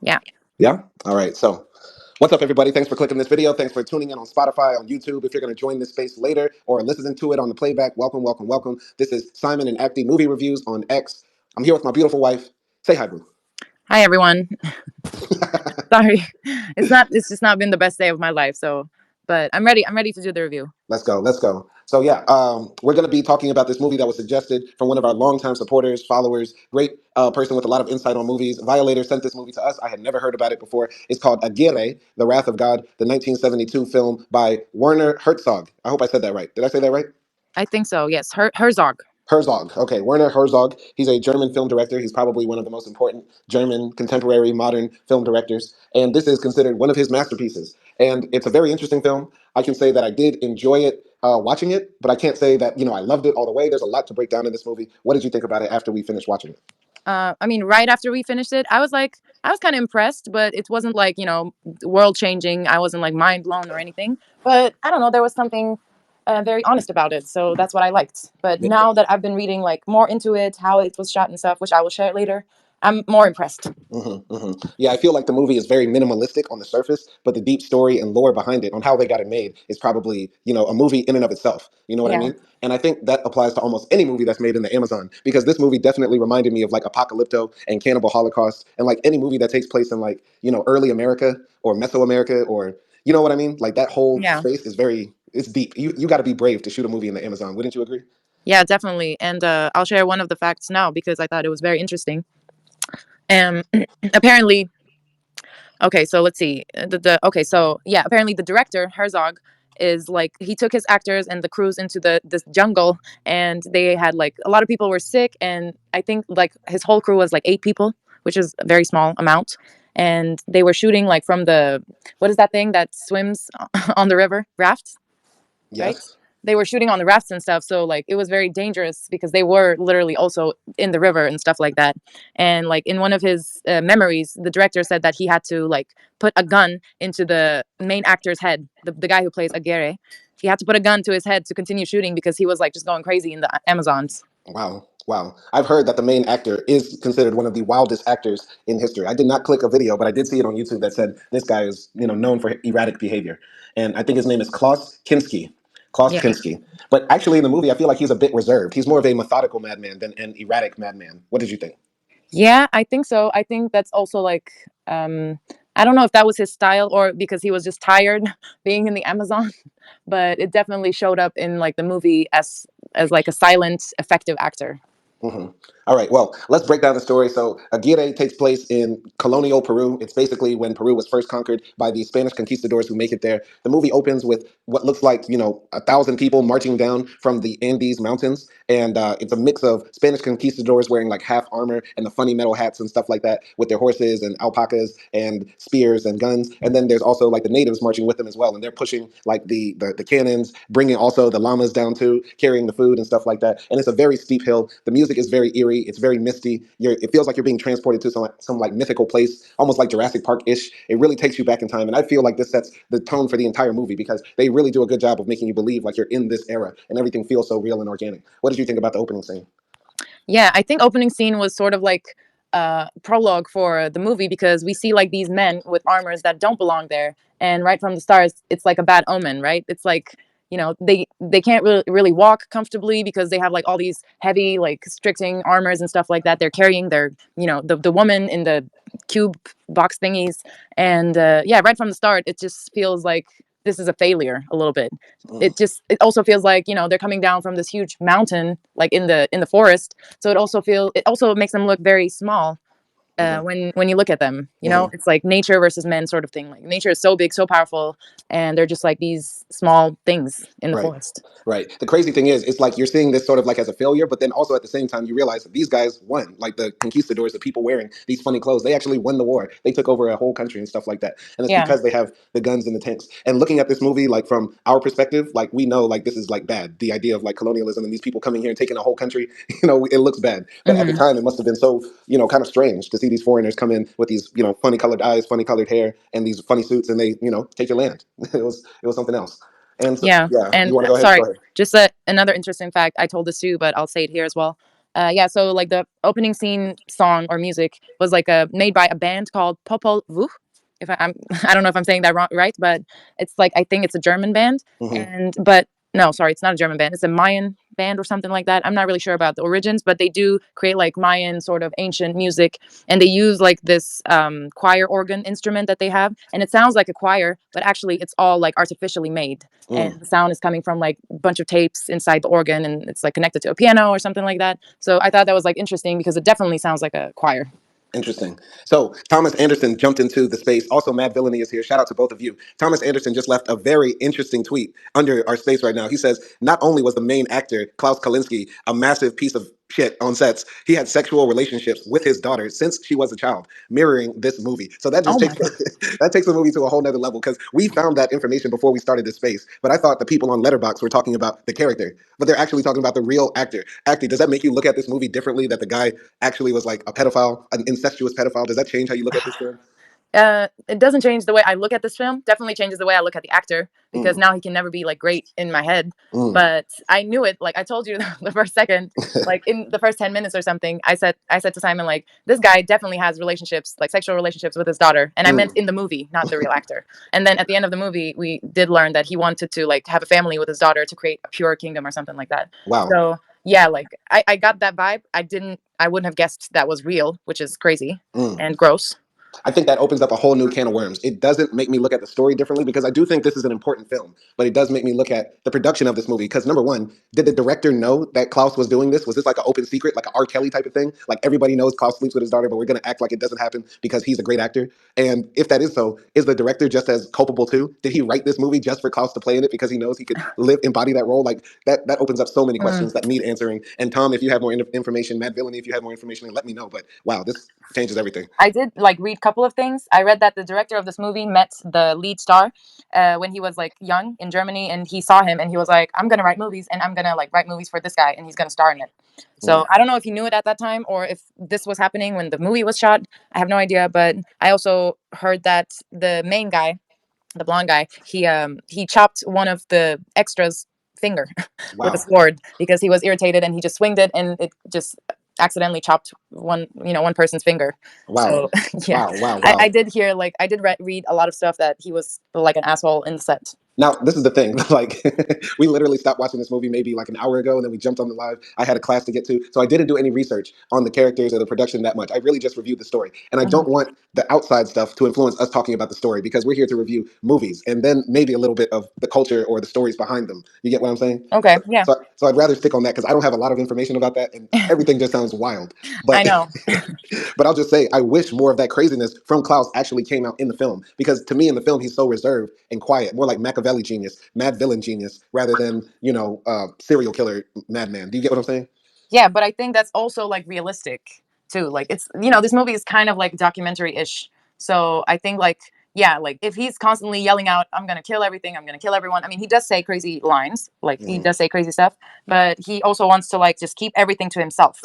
Yeah. Yeah? All right. So, what's up, everybody? Thanks for clicking this video. Thanks for tuning in on Spotify, on YouTube. If you're going to join this space later or listening to it on the playback, welcome, welcome, welcome. This is Simon and AKDI Movie Reviews on X. I'm here with my beautiful wife. Say hi, boo. Hi everyone. Sorry. It's just not been the best day of my life, so but I'm ready. I'm ready to do the review. Let's go. Let's go. So yeah, we're going to be talking about this movie that was suggested from one of our longtime supporters, followers, great person with a lot of insight on movies. Violator sent this movie to us. I had never heard about it before. It's called Aguirre, The Wrath of God, the 1972 film by Werner Herzog. I hope I said that right. Did I say that right? I think so. Yes. Herzog. Herzog. Okay, Werner Herzog. He's a German film director. He's probably one of the most important German contemporary modern film directors. And this is considered one of his masterpieces. And it's a very interesting film. I can say that I did enjoy it watching it, but I can't say that, I loved it all the way. There's a lot to break down in this movie. What did you think about it after we finished watching it? I mean, right after we finished it, I was kind of impressed, but it wasn't like world changing. I wasn't like mind blown or anything. But I don't know. There was something very honest about it, so that's what I liked. But Yeah. now that I've been reading like more into it, how it was shot and stuff, which I will share later, I'm more impressed. Yeah, I feel like the movie is very minimalistic on the surface, but the deep story and lore behind it on how they got it made is probably, a movie in and of itself. You know what I Yeah. mean? And I think that applies to almost any movie that's made in the Amazon because this movie definitely reminded me of like Apocalypto and Cannibal Holocaust and like any movie that takes place in like, early America or Mesoamerica or, you know what I mean? Like that whole Yeah. space is it's deep. You got to be brave to shoot a movie in the Amazon. Wouldn't you agree? Yeah, definitely. And I'll share one of the facts now because I thought it was very interesting. Um, apparently, okay, so let's see. Okay, so yeah, apparently the director Herzog is like he took his actors and the crews into the this jungle, and they had like a lot of people were sick, and I think like his whole crew was like 8 people, which is a very small amount, and they were shooting like from the what is that thing that swims on the river raft, right? Yes. They were shooting on the rafts and stuff, so like it was very dangerous because they were literally also in the river and stuff like that. And like in one of his memories, the director said that he had to like put a gun into the main actor's head, the guy who plays Aguirre. He had to put a gun to his head to continue shooting because he was like just going crazy in the Amazons. Wow. Wow. I've heard that the main actor is considered one of the wildest actors in history. I did not click a video, but I did see it on YouTube that said this guy is, known for erratic behavior. And I think his name is Klaus Kinski. Klaus Yeah. Kinski. But actually in the movie, I feel like he's a bit reserved. He's more of a methodical madman than an erratic madman. What did you think? Yeah, I think so. I think that's also like um I don't know if that was his style or because he was just tired being in the Amazon, but it definitely showed up in like the movie as like a silent, effective actor. hmm All right. Well, let's break down the story. So, Aguirre takes place in colonial Peru. It's basically when Peru was first conquered by the Spanish conquistadors who make it there. The movie opens with what looks like, 1,000 people marching down from the Andes Mountains. And it's a mix of Spanish conquistadors wearing like half armor and the funny metal hats and stuff like that with their horses and alpacas and spears and guns. And then there's also like the natives marching with them as well. And they're pushing like the cannons, bringing also the llamas down too, carrying the food and stuff like that. And it's a very steep hill. The music is very eerie. It's very misty. It feels like you're being transported to some like mythical place, almost like Jurassic Park ish. It really takes you back in time, and I feel like this sets the tone for the entire movie because they really do a good job of making you believe like you're in this era, and everything feels so real and organic. What did you think about the opening scene? Yeah, I think opening scene was sort of like prologue for the movie because we see like these men with armors that don't belong there, and right from the start, it's like a bad omen, right? It's like they can't really walk comfortably because they have like all these heavy like stricting armors and stuff like that. They're carrying their the woman in the cube box thingies, and yeah, right from the start, it just feels like this is a failure a little bit. It also feels like they're coming down from this huge mountain like in the forest, so it also makes them look very small Mm-hmm. when you look at them. Mm-hmm. It's like nature versus men sort of thing. Like nature is so big, so powerful, and they're just like these small things in the Right. forest. Right. The crazy thing is, it's like you're seeing this sort of like as a failure, but then also at the same time, you realize that these guys won. Like the conquistadors, the people wearing these funny clothes, they actually won the war. They took over a whole country and stuff like that. And it's Yeah. because they have the guns and the tanks. And looking at this movie, like from our perspective, like we know like this is like bad. The idea of like colonialism and these people coming here and taking a whole country, it looks bad. But at the Hmm. time, it must have been so, kind of strange to see these foreigners come in with these, funny colored eyes, funny colored hair, and these funny suits, and they, take your land. It was something else. And so, Yeah. yeah, you And want to go ahead? Go sorry, ahead. just another interesting fact. I told this too, but I'll say it here as well. Yeah, so like the opening scene song or music was like made by a band called Popol Vuh. If I'm, I don't know if I'm saying that wrong, right, but it's like I think it's a German band, Hmm. and but no, sorry, it's not a German band. It's a Mayan band or something like that. I'm not really sure about the origins, but they do create like Mayan sort of ancient music, and they use like this choir organ instrument that they have, and it sounds like a choir, but actually it's all like artificially made, and Mm. the sound is coming from like a bunch of tapes inside the organ, and it's like connected to a piano or something like that. So I thought that was like interesting because it definitely sounds like a choir. Interesting. So Thomas Anderson jumped into the space. Also, Mad Villainy is here. Shout out to both of you. Thomas Anderson just left a very interesting tweet under our space right now. He says, not only was the main actor, Klaus Kalinske, a massive piece of shit on sets, he had sexual relationships with his daughter since she was a child, mirroring this movie. So that Oh just my takes god. that takes the movie to a whole nother level because we found that information before we started this space. But I thought the people on Letterboxd were talking about the character, but they're actually talking about the real actor. Acting, does that make you look at this movie differently? That the guy actually was like a pedophile, an incestuous pedophile? Does that change how you look at this film? It doesn't change the way I look at this film. Definitely changes the way I look at the actor because Mm, now he can never be like great in my head. mm. But I knew it. Like I told you the first second, like in the first 10 minutes or something. I said to Simon like this guy definitely has relationships, like sexual relationships with his daughter, and I meant Mm. in the movie, not the real actor. And then at the end of the movie, we did learn that he wanted to like have a family with his daughter to create a pure kingdom or something like that. Wow. So yeah, like I got that vibe. I wouldn't have guessed that was real, which is crazy Mm. and gross. I think that opens up a whole new can of worms. It doesn't make me look at the story differently because I do think this is an important film, but it does make me look at the production of this movie. Because number one, did the director know that Klaus was doing this? Was this like an open secret, like an R. Kelly type of thing? Like everybody knows Klaus sleeps with his daughter, but we're going to act like it doesn't happen because he's a great actor. And if that is so, is the director just as culpable too? Did he write this movie just for Klaus to play in it because he knows he could embody that role? Like that opens up so many questions that need answering. And Tom, if you have more information, Matt Villainy, if you have more information, let me know. But wow, this changes everything. I did like read a couple of things. I read that the director of this movie met the lead star when he was like young in Germany, and he saw him, and he was like, "I'm gonna write movies, and I'm gonna like write movies for this guy, and he's gonna star in it." Mm. So I don't know if he knew it at that time or if this was happening when the movie was shot. I have no idea, but I also heard that the main guy, the blonde guy, he chopped one of the extras' finger with a Wow. sword because he was irritated and he just swinged it and it just accidentally chopped one person's finger. Wow. So yeah, Wow. Wow. I Wow. did hear like I did read a lot of stuff that he was like an asshole in the set. Now, this is the thing. Like, we literally stopped watching this movie maybe like an hour ago, and then we jumped on the live. I had a class to get to, so I didn't do any research on the characters or the production that much. I really just reviewed the story, and I Mhm. don't want the outside stuff to influence us talking about the story because we're here to review movies, and then maybe a little bit of the culture or the stories behind them. You get what I'm saying? Okay, yeah, So I'd rather stick on that because I don't have a lot of information about that, and everything just sounds wild. I But know. but I'll just say, I wish more of that craziness from Klaus actually came out in the film because to me, in the film, he's so reserved and quiet, more like Machiavelli genius, mad villain genius, rather than serial killer madman. Do you get what I'm saying? Yeah, but I think that's also like realistic too. Like it's this movie is kind of like documentary ish. So I think like yeah, like if he's constantly yelling out, "I'm gonna kill everything, I'm gonna kill everyone." I mean, he does say crazy lines, like he Hmm. does say crazy stuff, but he also wants to like just keep everything to himself.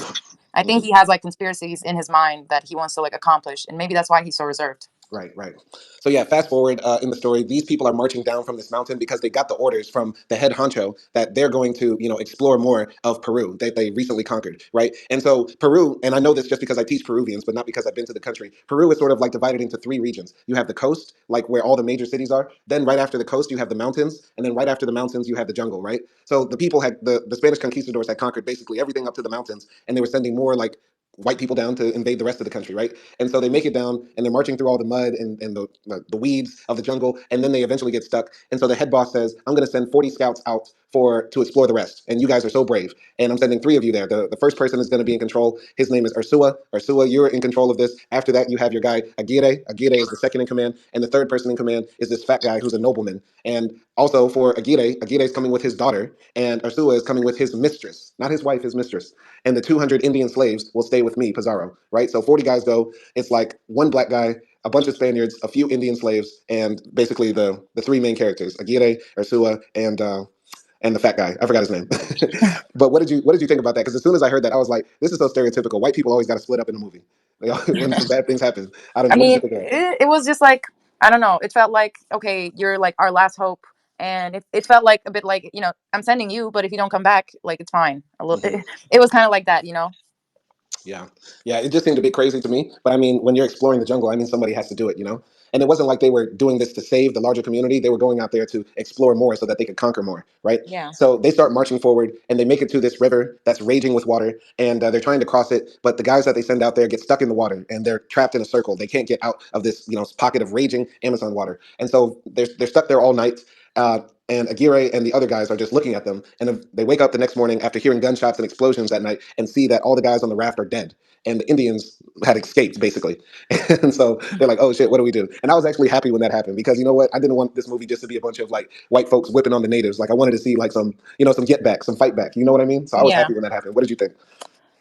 I think Hmm. he has like conspiracies in his mind that he wants to like accomplish, and maybe that's why he's so reserved. Right, right. So yeah, fast forward in the story, these people are marching down from this mountain because they got the orders from the head honcho that they're going to, explore more of Peru that they recently conquered, right? And so Peru, and I know this just because I teach Peruvians, but not because I've been to the country. Peru is sort of like divided into three regions. You have the coast, like where all the major cities are. Then right after the coast, you have the mountains, and then right after the mountains, you have the jungle, right? So the people had the Spanish conquistadors had conquered basically everything up to the mountains, and they were sending more like white people down to invade the rest of the country, right? And so they make it down and they're marching through all the mud and the weeds of the jungle. And then they eventually get stuck. And so the head boss says, I'm going to send 40 scouts out to explore the rest. And you guys are so brave. And I'm sending three of you there. The first person is going to be in control. His name is Ursua. Ursua, you're in control of this. After that, you have your guy Aguirre. Aguirre is the second in command. And the third person in command is this fat guy who's a nobleman. And also for Aguirre, Aguirre is coming with his daughter. And Ursua is coming with his mistress, not his wife, his mistress. And the 200 Indian slaves will stay with me, Pizarro, right? So 40 guys go. It's like one black guy, a bunch of Spaniards, a few Indian slaves, and basically the three main characters, Aguirre, Ursua, and the fat guy. I forgot his name. But what did you think about that? Because as soon as I heard that, I was like, this is so stereotypical. White people always got to split up in a movie. When some bad things happen. I don't I know. What did mean, you think of that? it was just like I don't know. It felt like okay, you're like our last hope. and it felt like a bit like, I'm sending you, but if you don't come back, like, it's fine. A little, Hmm. it was kind of like that. Yeah, yeah. It just seemed a bit crazy to me. But I mean, when you're exploring the jungle, I mean, somebody has to do it, you know. And it wasn't like they were doing this to save the larger community. They were going out there to explore more so that they could conquer more, right? Yeah. So they start marching forward, and they make it to this river that's raging with water, and they're trying to cross it. But the guys that they send out there get stuck in the water, and they're trapped in a circle. They can't get out of this, pocket of raging Amazon water, and so they're stuck there all night. Uh, and Aguirre and the other guys are just looking at them, and they wake up the next morning after hearing gunshots and explosions that night, and see that all the guys on the raft are dead, and the Indians had escaped basically. And so they're like, "Oh shit, what do we do?" And I was actually happy when that happened because you know what? I didn't want this movie just to be a bunch of like white folks whipping on the natives. Like I wanted to see like some get back, some fight back. You know what I mean? So I was Yeah. happy when that happened. What did you think?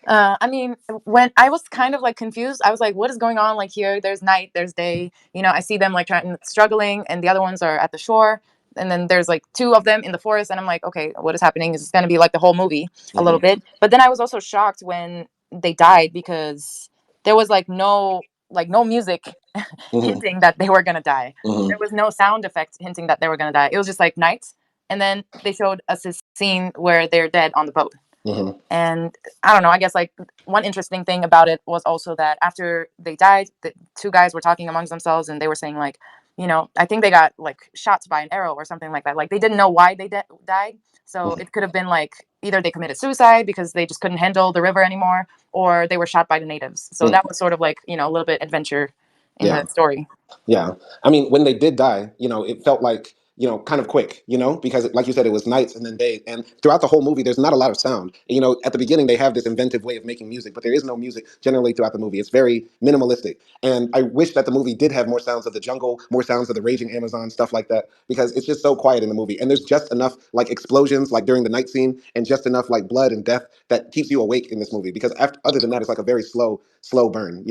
I mean, when I was kind of like confused, I was like, "What is going on?" Like here, there's night, there's day. I see them like trying, struggling, and the other ones are at the shore. And then there's like two of them in the forest, and I'm like, "Okay, what is happening? Is this going to be like the whole movie a little Hmm. bit?" But then I was also shocked when they died because there was like no music Hmm. hinting that they were going to die. There Hmm. was no sound effect hinting that they were going to die. It was just like night, and then they showed us this scene where they're dead on the boat. Hmm. And I don't know, I guess like one interesting thing about it was also that after they died, the two guys were talking amongst themselves and they were saying like, I think they got like shot by an arrow or something like that. Like they didn't know why they died. So Hmm. it could have been like either they committed suicide because they just couldn't handle the river anymore, or they were shot by the natives. So that was sort of like, a little bit adventure in Yeah. the story. Yeah. I mean, when they did die, it felt like, kind of quick, because like you said, it was nights and then day. And throughout the whole movie, there's not a lot of sound. At the beginning, they have this inventive way of making music, but there is no music generally throughout the movie. It's very minimalistic. And I wish that the movie did have more sounds of the jungle, more sounds of the raging Amazon, stuff like that, because it's just so quiet in the movie. And there's just enough like explosions, like during the night scene, and just enough like blood and death that keeps you awake in this movie. Because other than that, it's like a very slow burn.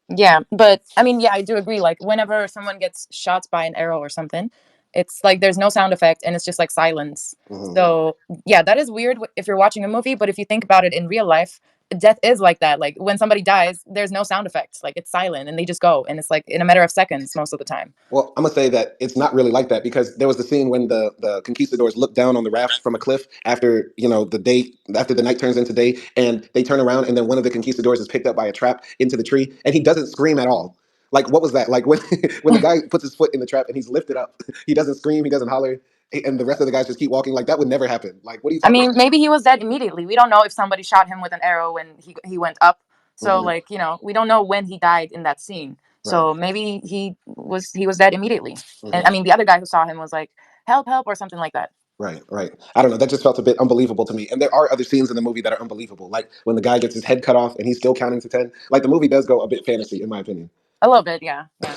Yeah, but I mean, yeah, I do agree. Like, whenever someone gets shot by an arrow or something, it's like there's no sound effect and it's just like silence. Hmm. So, yeah, that is weird if you're watching a movie, but if you think about it in real life, death is like that. Like, when somebody dies, there's no sound effects. Like, it's silent and they just go, and it's like in a matter of seconds most of the time. Well, I'm gonna say that it's not really like that because there was the scene when the conquistadors look down on the raft from a cliff after the night turns into day, and they turn around, and then one of the conquistadors is picked up by a trap into the tree, and he doesn't scream at all. Like, what was that? Like when when the guy puts his foot in the trap and he's lifted up, he doesn't scream, he doesn't holler, and the rest of the guys just keep walking. Like that would never happen. Like, what are you I talking mean, about? maybe he was dead immediately. We don't know if somebody shot him with an arrow when he went up. So Hmm. like, we don't know when he died in that scene. Right. So maybe he was dead immediately. And I Hmm. mean, the other guy who saw him was like, "Help, help," or something like that. Right, right. I don't know. That just felt a bit unbelievable to me. And there are other scenes in the movie that are unbelievable, like when the guy gets his head cut off and he's still counting to 10. Like the movie does go a bit fantasy, in my opinion. A little bit, yeah, yeah.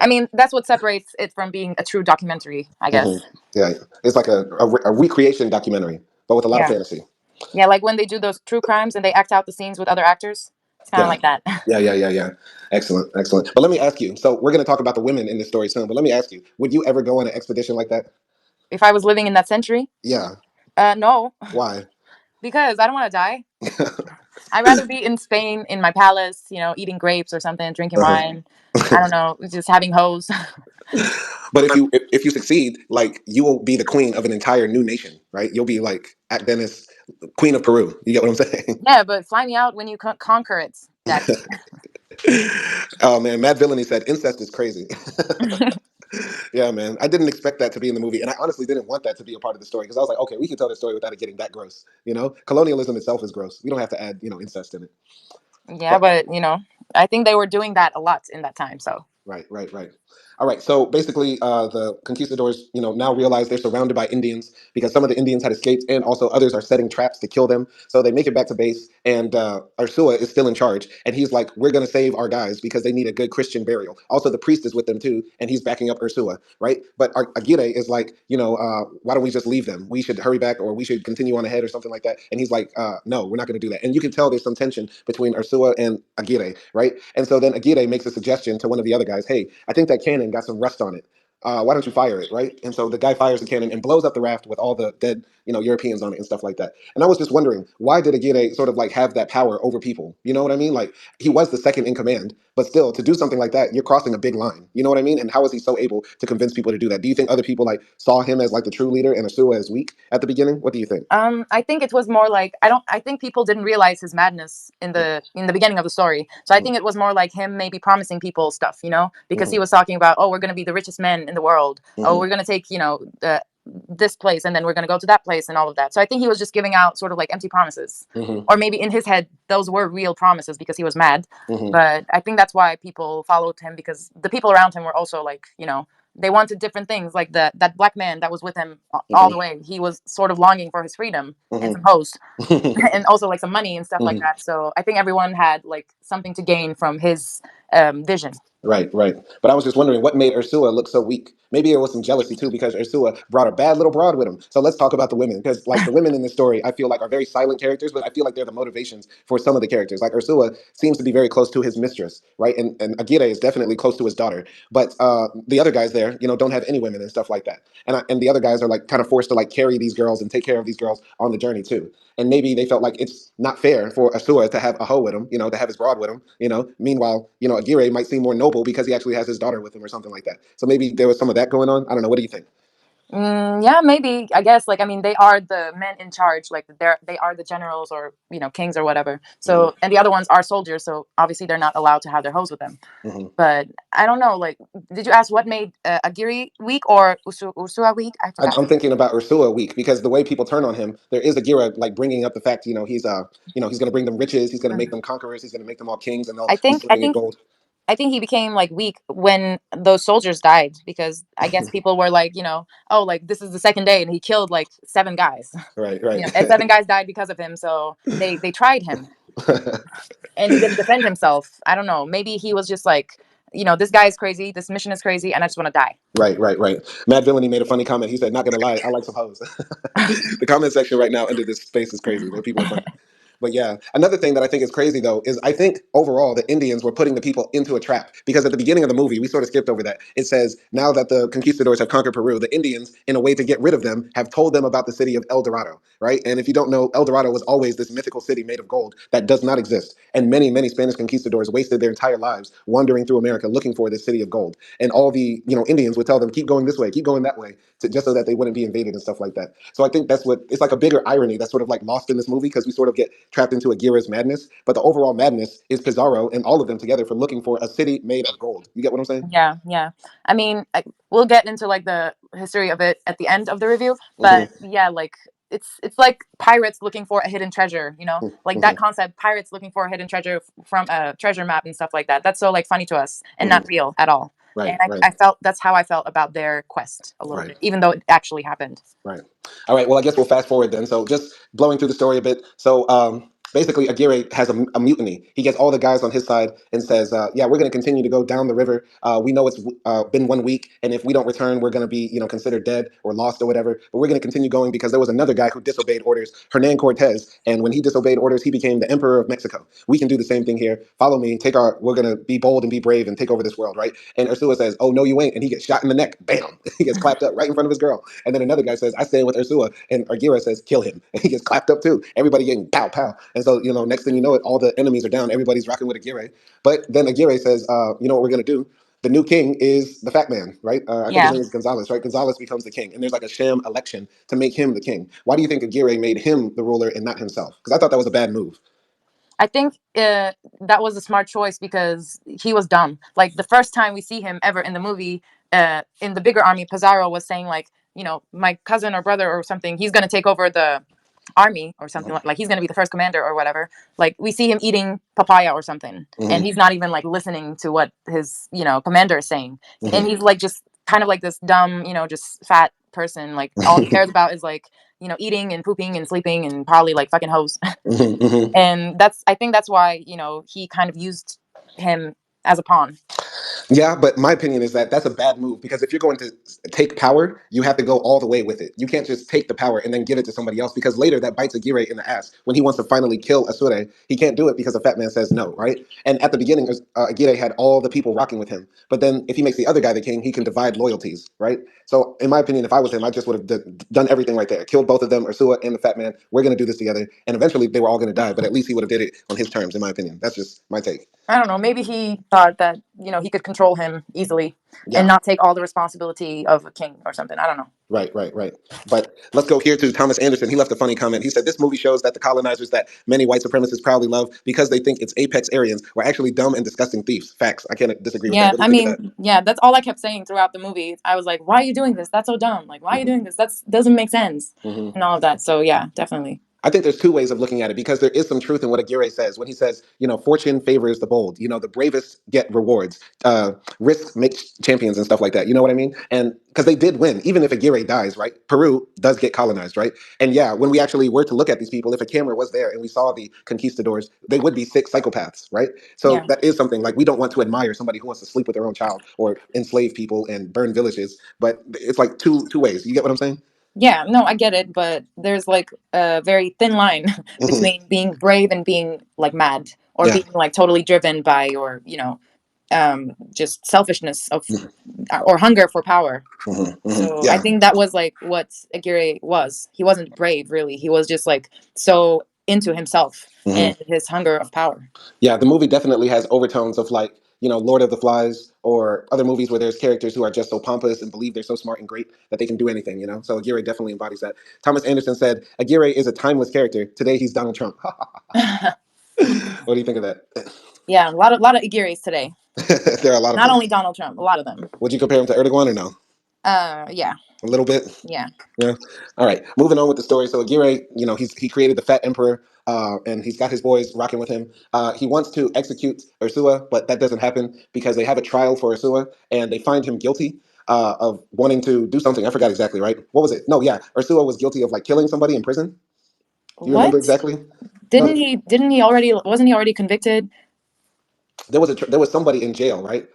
I mean, that's what separates it from being a true documentary, I Hmm. guess. Yeah, it's like a recreation documentary, but with a lot of Yeah, fantasy. yeah, like when they do those true crimes and they act out the scenes with other actors. It's kind of Yeah, like that. yeah, yeah, yeah, yeah. Excellent, excellent. But let me ask you. So we're going to talk about the women in this story soon. But let me ask you: would you ever go on an expedition like that? If I was living in that century, Yeah. no, Why? because I don't want to die. I'd rather be in Spain in my palace, eating grapes or something, drinking Uh-huh. wine. I don't know, just having hoes. But if you succeed, like you will be the queen of an entire new nation, right? You'll be like at Venice, queen of Peru. You get what I'm saying? Yeah, but fly me out when you conquer it, Daddy. Oh man, Matt Villainy said incest is crazy. Yeah, man, I didn't expect that to be in the movie, and I honestly didn't want that to be a part of the story because I was like, okay, we can tell the story without it getting that gross. Colonialism itself is gross. We don't have to add incest in it. Yeah, But but I think they were doing that a lot in that time. So right, right, right. All right. So basically, the conquistadors, now realize they're surrounded by Indians because some of the Indians had escaped, and also others are setting traps to kill them. So they make it back to base, and Ursua is still in charge, and he's like, "We're going to save our guys because they need a good Christian burial." Also, the priest is with them too, and he's backing up Ursua, right? But Aguirre is like, why don't we just leave them? We should hurry back, or we should continue on ahead, or something like that. And he's like, "No, we're not going to do that." And you can tell there's some tension between Ursua and Aguirre, right? And so then Aguirre makes a suggestion to one of the other guys, "Hey, I think that cannon got some rust on it. why don't you fire it, right? And so the guy fires the cannon and blows up the raft with all the dead, Europeans on it and stuff like that. And I was just wondering, why did Aguirre sort of like have that power over people? You know what I mean? Like he was the second in command, but still to do something like that, you're crossing a big line. You know what I mean? And how was he so able to convince people to do that? Do you think other people like saw him as like the true leader and Asua as weak at the beginning? What do you think? I think it was more like I don't. I think people didn't realize his madness in the beginning of the story. So I Mm-hmm. think it was more like him maybe promising people stuff, because Mm-hmm. he was talking about, oh, we're gonna be the richest men in the world. Oh, Mm-hmm. we're gonna take this place, and then we're gonna go to that place, and all of that. So I think he was just giving out sort of like empty promises, Mm-hmm. or maybe in his head those were real promises because he was mad. Mm-hmm. But I think that's why people followed him, because the people around him were also like, they wanted different things. Like that black man that was with him all the way, he was sort of longing for his freedom and some Mm-hmm. host, Mm-hmm. and also like some money and stuff like Mm-hmm. that. So I think everyone had like something to gain from his vision. Right, right. But I was just wondering what made Ursula look so weak. Maybe it was some jealousy too, because Ursula brought a bad little broad with him. So let's talk about the women, because like the women in this story, I feel like are very silent characters, but I feel like they're the motivations for some of the characters. Like Ursula seems to be very close to his mistress, right? And Aguirre is definitely close to his daughter. But the other guys there, don't have any women and stuff like that. And the other guys are like kind of forced to like carry these girls and take care of these girls on the journey too. And maybe they felt like it's not fair for Asua to have a hoe with him, to have his broad with him, Meanwhile, Aguirre might seem more noble because he actually has his daughter with him or something like that. So maybe there was some of that going on. I don't know. What do you think? Yeah, maybe. I guess, like, I mean, they are the men in charge. Like, they are the generals, or kings or whatever. Hmm. So, and the other ones are soldiers. So obviously they're not allowed to have their hoes with them. Hmm. But I don't know. Like, did you ask what made Aguirre weak or Ursula weak? I forgot. I'm thinking about Ursula weak because the way people turn on him, there is Aguirre like bringing up the fact, he's going to bring them riches, he's going to make them conquerors, he's going to make them all kings, and they'll I be think I swimming in think gold. I think he became like weak when those soldiers died, because I guess people were like, oh, like this is the second day and he killed like seven guys. Right, right. And seven guys died because of him. So they tried him, and he didn't defend himself. I don't know. Maybe he was just like, this guy is crazy. This mission is crazy, and I just want to die. Right, right, right. Mad Villainy made a funny comment. He said, "Not gonna lie, I like some hoes." The comment section right now under this space is crazy. The people are funny. But yeah, another thing that I think is crazy though is I think overall the Indians were putting the people into a trap because at the beginning of the movie we sort of skipped over that. It says now that the conquistadors have conquered Peru, the Indians, in a way to get rid of them, have told them about the city of El Dorado, right? And if you don't know, El Dorado was always this mythical city made of gold that does not exist. And many, many Spanish conquistadors wasted their entire lives wandering through America looking for this city of gold. And all the Indians would tell them keep going this way, keep going that way, just so that they wouldn't be invaded and stuff like that. So I think that's what it's like a bigger irony that's sort of like lost in this movie because we sort of get trapped into Aguirre's madness. But the overall madness is Pizarro and all of them together for looking for a city made of gold. You get what I'm saying? Yeah, yeah. I mean, we'll get into like the history of it at the end of the review, but Mm-hmm. yeah, like it's like pirates looking for a hidden treasure, like that Mm-hmm. concept, pirates looking for a hidden treasure from a treasure map and stuff like that. That's so like funny to us and not Mm-hmm. real at all. And Right, right, I felt that's how I felt about their quest a little right. bit, even though it actually happened. Right. All right. Well, I guess we'll fast forward then. So just blowing through the story a bit. So basically, Aguirre has a mutiny. He gets all the guys on his side and says, "Yeah, we're going to continue to go down the river. We know it's been 1 week, and if we don't return, we're going to be, considered dead or lost or whatever. But we're going to continue going because there was another guy who disobeyed orders, Hernan Cortez, and when he disobeyed orders, he became the emperor of Mexico. We can do the same thing here. Follow me. We're going to be bold and be brave and take over this world, right?" And Ursula says, "Oh no, you ain't," and he gets shot in the neck. Bam! He gets clapped up right in front of his girl. And then another guy says, "I stand with Ursula," and Aguirre says, "Kill him." And he gets clapped up too. Everybody getting pow pow. And so, next thing you know it, all the enemies are down. Everybody's rocking with Aguirre. But then Aguirre says, "You know what we're gonna do? The new king is the fat man, right? I think his Yeah. name is Gonzalez, right? Gonzalez becomes the king, and there's like a sham election to make him the king. Why do you think Aguirre made him the ruler and not himself? Because I thought that was a bad move. I think that was a smart choice because he was dumb. Like the first time we see him ever in the movie, in the bigger army, Pizarro was saying like, my cousin or brother or something, he's gonna take over the army or something, like he's gonna be the first commander or whatever. Like we see him eating papaya or something, and Mm-hmm. he's not even like listening to what his commander is saying, and Mm-hmm. he's like just kind of like this dumb, just fat person. Like all he cares about is like eating and pooping and sleeping and probably like fucking hoes. Mm-hmm. And I think that's why he kind of used him as a pawn. Yeah, but my opinion is that that's a bad move because if you're going to take power, you have to go all the way with it. You can't just take the power and then give it to somebody else because later that bites Aguirre in the ass when he wants to finally kill Asure. He can't do it because the fat man says no, right? And at the beginning, Aguirre had all the people rocking with him, but then if he makes the other guy the king, he can divide loyalties, right? So in my opinion, if I was him, I just would have done everything right there, killed both of them, Ursula and the fat man. We're going to do this together, and eventually they were all going to die, but at least he would have did it on his terms, in my opinion. That's just my take. I don't know. Maybe he thought that he could control him easily and Yeah. not take all the responsibility of a king or something. I don't know. Right, right, right. But let's go here to Thomas Anderson. He left a funny comment. He said, this movie shows that the colonizers that many white supremacists proudly love because they think it's apex Aryans were actually dumb and disgusting thieves. Facts. I can't disagree with that. Yeah, What do you I think of that? mean, yeah, that's all I kept saying throughout the movie. I was like, "Why are you doing this? That's so dumb. Like, why are you Hmm. doing this? That's doesn't make sense," Hmm. and all of that. So yeah, definitely. I think there's two ways of looking at it because there is some truth in what Aguirre says when he says, fortune favors the bold. The bravest get rewards. Risk makes champions and stuff like that. You know what I mean? And because they did win, even if Aguirre dies, right? Peru does get colonized, right? And yeah, when we actually were to look at these people, if a camera was there and we saw the conquistadors, they would be sick psychopaths, right? So Yeah, that is something like we don't want to admire somebody who wants to sleep with their own child or enslave people and burn villages, but it's like two ways. You get what I'm saying? yeah. No, I get it, but there's like a very thin line Hmm. between being brave and being like mad or Yeah. being like totally driven by your, just selfishness of or hunger for power. Hmm. Hmm. So I Yeah. think that was like what Aguirre was. He wasn't brave, really. He was just like so into himself Hmm. and his hunger of power. Yeah, the movie definitely has overtones of like, Lord of the Flies or other movies where there's characters who are just so pompous and believe they're so smart and great that they can do anything. So Aguirre definitely embodies that. Thomas Anderson said, Aguirre is a timeless character. Today he's Donald Trump. What do you think of that? Yeah, a lot of Aguirres today. There are a lot of Not them. only Donald Trump, a lot of them. Would you compare him to Erdogan or no? Yeah, A little bit? yeah. Yeah. All right. Moving on with the story. So Aguirre, he created the Fat Emperor, and he's got his boys rocking with him. He wants to execute Ursua, but that doesn't happen because they have a trial for Ursua, and they find him guilty of wanting to do something. I forgot exactly. Right? What was it? No, yeah. Ursua was guilty of like killing somebody in prison. Do you remember What? exactly? Didn't No, he? Didn't he already? Wasn't he already convicted? there was somebody in jail, right?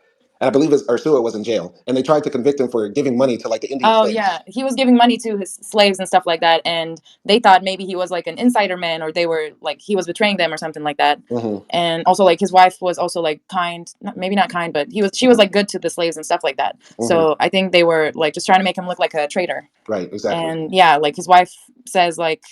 And I believe Ursua was in jail, and they tried to convict him for giving money to like the Indian Oh slaves. yeah, he was giving money to his slaves and stuff like that, and they thought maybe he was like an insider man, or they were like he was betraying them or something like that. Hmm. And also like his wife was also like kind, maybe not kind, but she was like good to the slaves and stuff like that. Hmm. So I think they were like just trying to make him look like a traitor. Right. Exactly. And yeah, like his wife says like,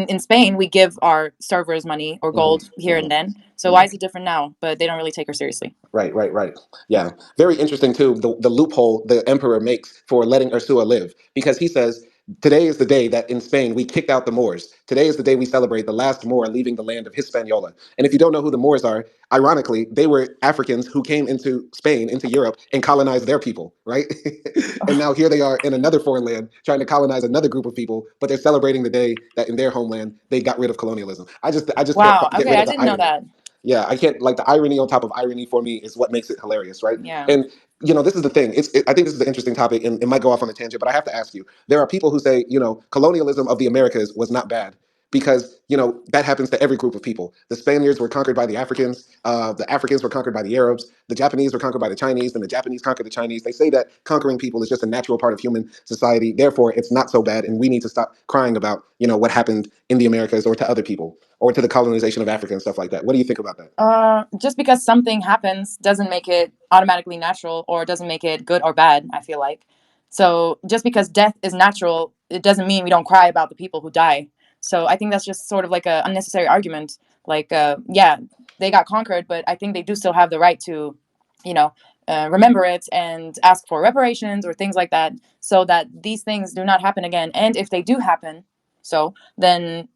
in Spain we give our servers money or Hmm. gold here Hmm. and then. So why Hmm. is it different now? But they don't really take her seriously. Right, right, right. Yeah. Very interesting, too, the loophole the emperor makes for letting Ursua live. Because he says, today is the day that in Spain we kicked out the Moors. Today is the day we celebrate the last Moor leaving the land of Hispaniola. And if you don't know who the Moors are, ironically, they were Africans who came into Spain, into Europe, and colonized their people, right? And now here they are in another foreign land trying to colonize another group of people, but they're celebrating the day that in their homeland they got rid of colonialism. I just can't Wow. get Okay, rid I of the didn't know irony. that. Yeah, I can't like the irony on top of irony for me is what makes it hilarious, right? Yeah. And this is the thing. I think this is an interesting topic, and it might go off on a tangent, but I have to ask you. There are people who say, colonialism of the Americas was not bad because that happens to every group of people. The Spaniards were conquered by the Africans. The Africans were conquered by the Arabs. The Japanese were conquered by the Chinese, and the Japanese conquered the Chinese. They say that conquering people is just a natural part of human society. Therefore, it's not so bad, and we need to stop crying about what happened in the Americas or to other people or to the colonization of Africa and stuff like that. What do you think about that? Just because something happens doesn't make it automatically natural or doesn't make it good or bad, I feel like. So just because death is natural, it doesn't mean we don't cry about the people who die. So I think that's just sort of like a unnecessary argument. Like, yeah, they got conquered, but I think they do still have the right to, you know, remember it and ask for reparations or things like that, so that these things do not happen again. And if they do happen, so then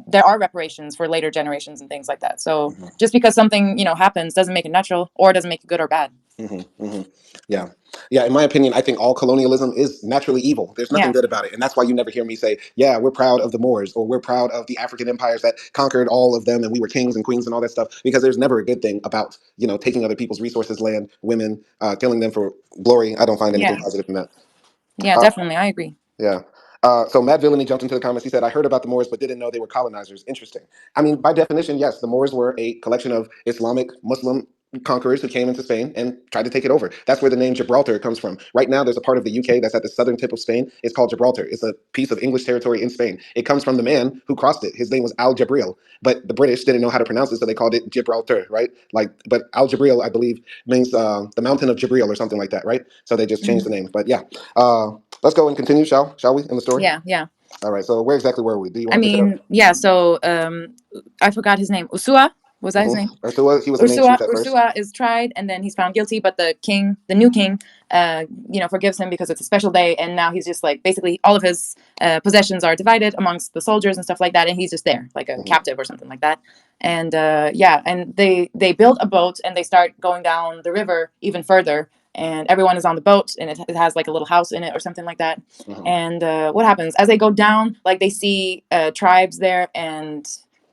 there are reparations for later generations and things like that. So Mhm. just because something happens doesn't make it natural or doesn't make it good or bad. Hmm. Hmm. Yeah. Yeah. In my opinion, I think all colonialism is naturally evil. There's nothing Yeah, good about it. And that's why you never hear me say, yeah, we're proud of the Moors or we're proud of the African empires that conquered all of them and we were kings and queens and all that stuff. Because there's never a good thing about, taking other people's resources, land, women, killing them for glory. I don't find anything yeah, positive in that. yeah, Uh, definitely, I agree. yeah. So Matt Villainy jumped into the comments. He said, I heard about the Moors, but didn't know they were colonizers. Interesting. I mean, by definition, yes, the Moors were a collection of Islamic, Muslim conquerors who came into Spain and tried to take it over. That's where the name Gibraltar comes from. Right now, there's a part of the UK that's at the southern tip of Spain. It's called Gibraltar. It's a piece of English territory in Spain. It comes from the man who crossed it. His name was Al Jabril, but the British didn't know how to pronounce it, so they called it Gibraltar, right? Like, but Al Jabril, I believe, means the mountain of Jabril or something like that, right? So they just changed Mhm. the name. But yeah, let's go and continue, shall we, in the story? Yeah, yeah. All right. So where exactly were we? Do you I want to pick it up? mean, yeah. So I forgot his name. Usua, was that his name? Ursula, he was the main Ursua chief at first. Ursua is tried and then he's found guilty, but the king, the new king, forgives him because it's a special day, and now he's just like basically all of his possessions are divided amongst the soldiers and stuff like that, and he's just there like a Hmm. captive or something like that. And and they build a boat and they start going down the river even further, and everyone is on the boat, and it has like a little house in it or something like that. Hmm. And what happens as they go down? Like they see tribes there, and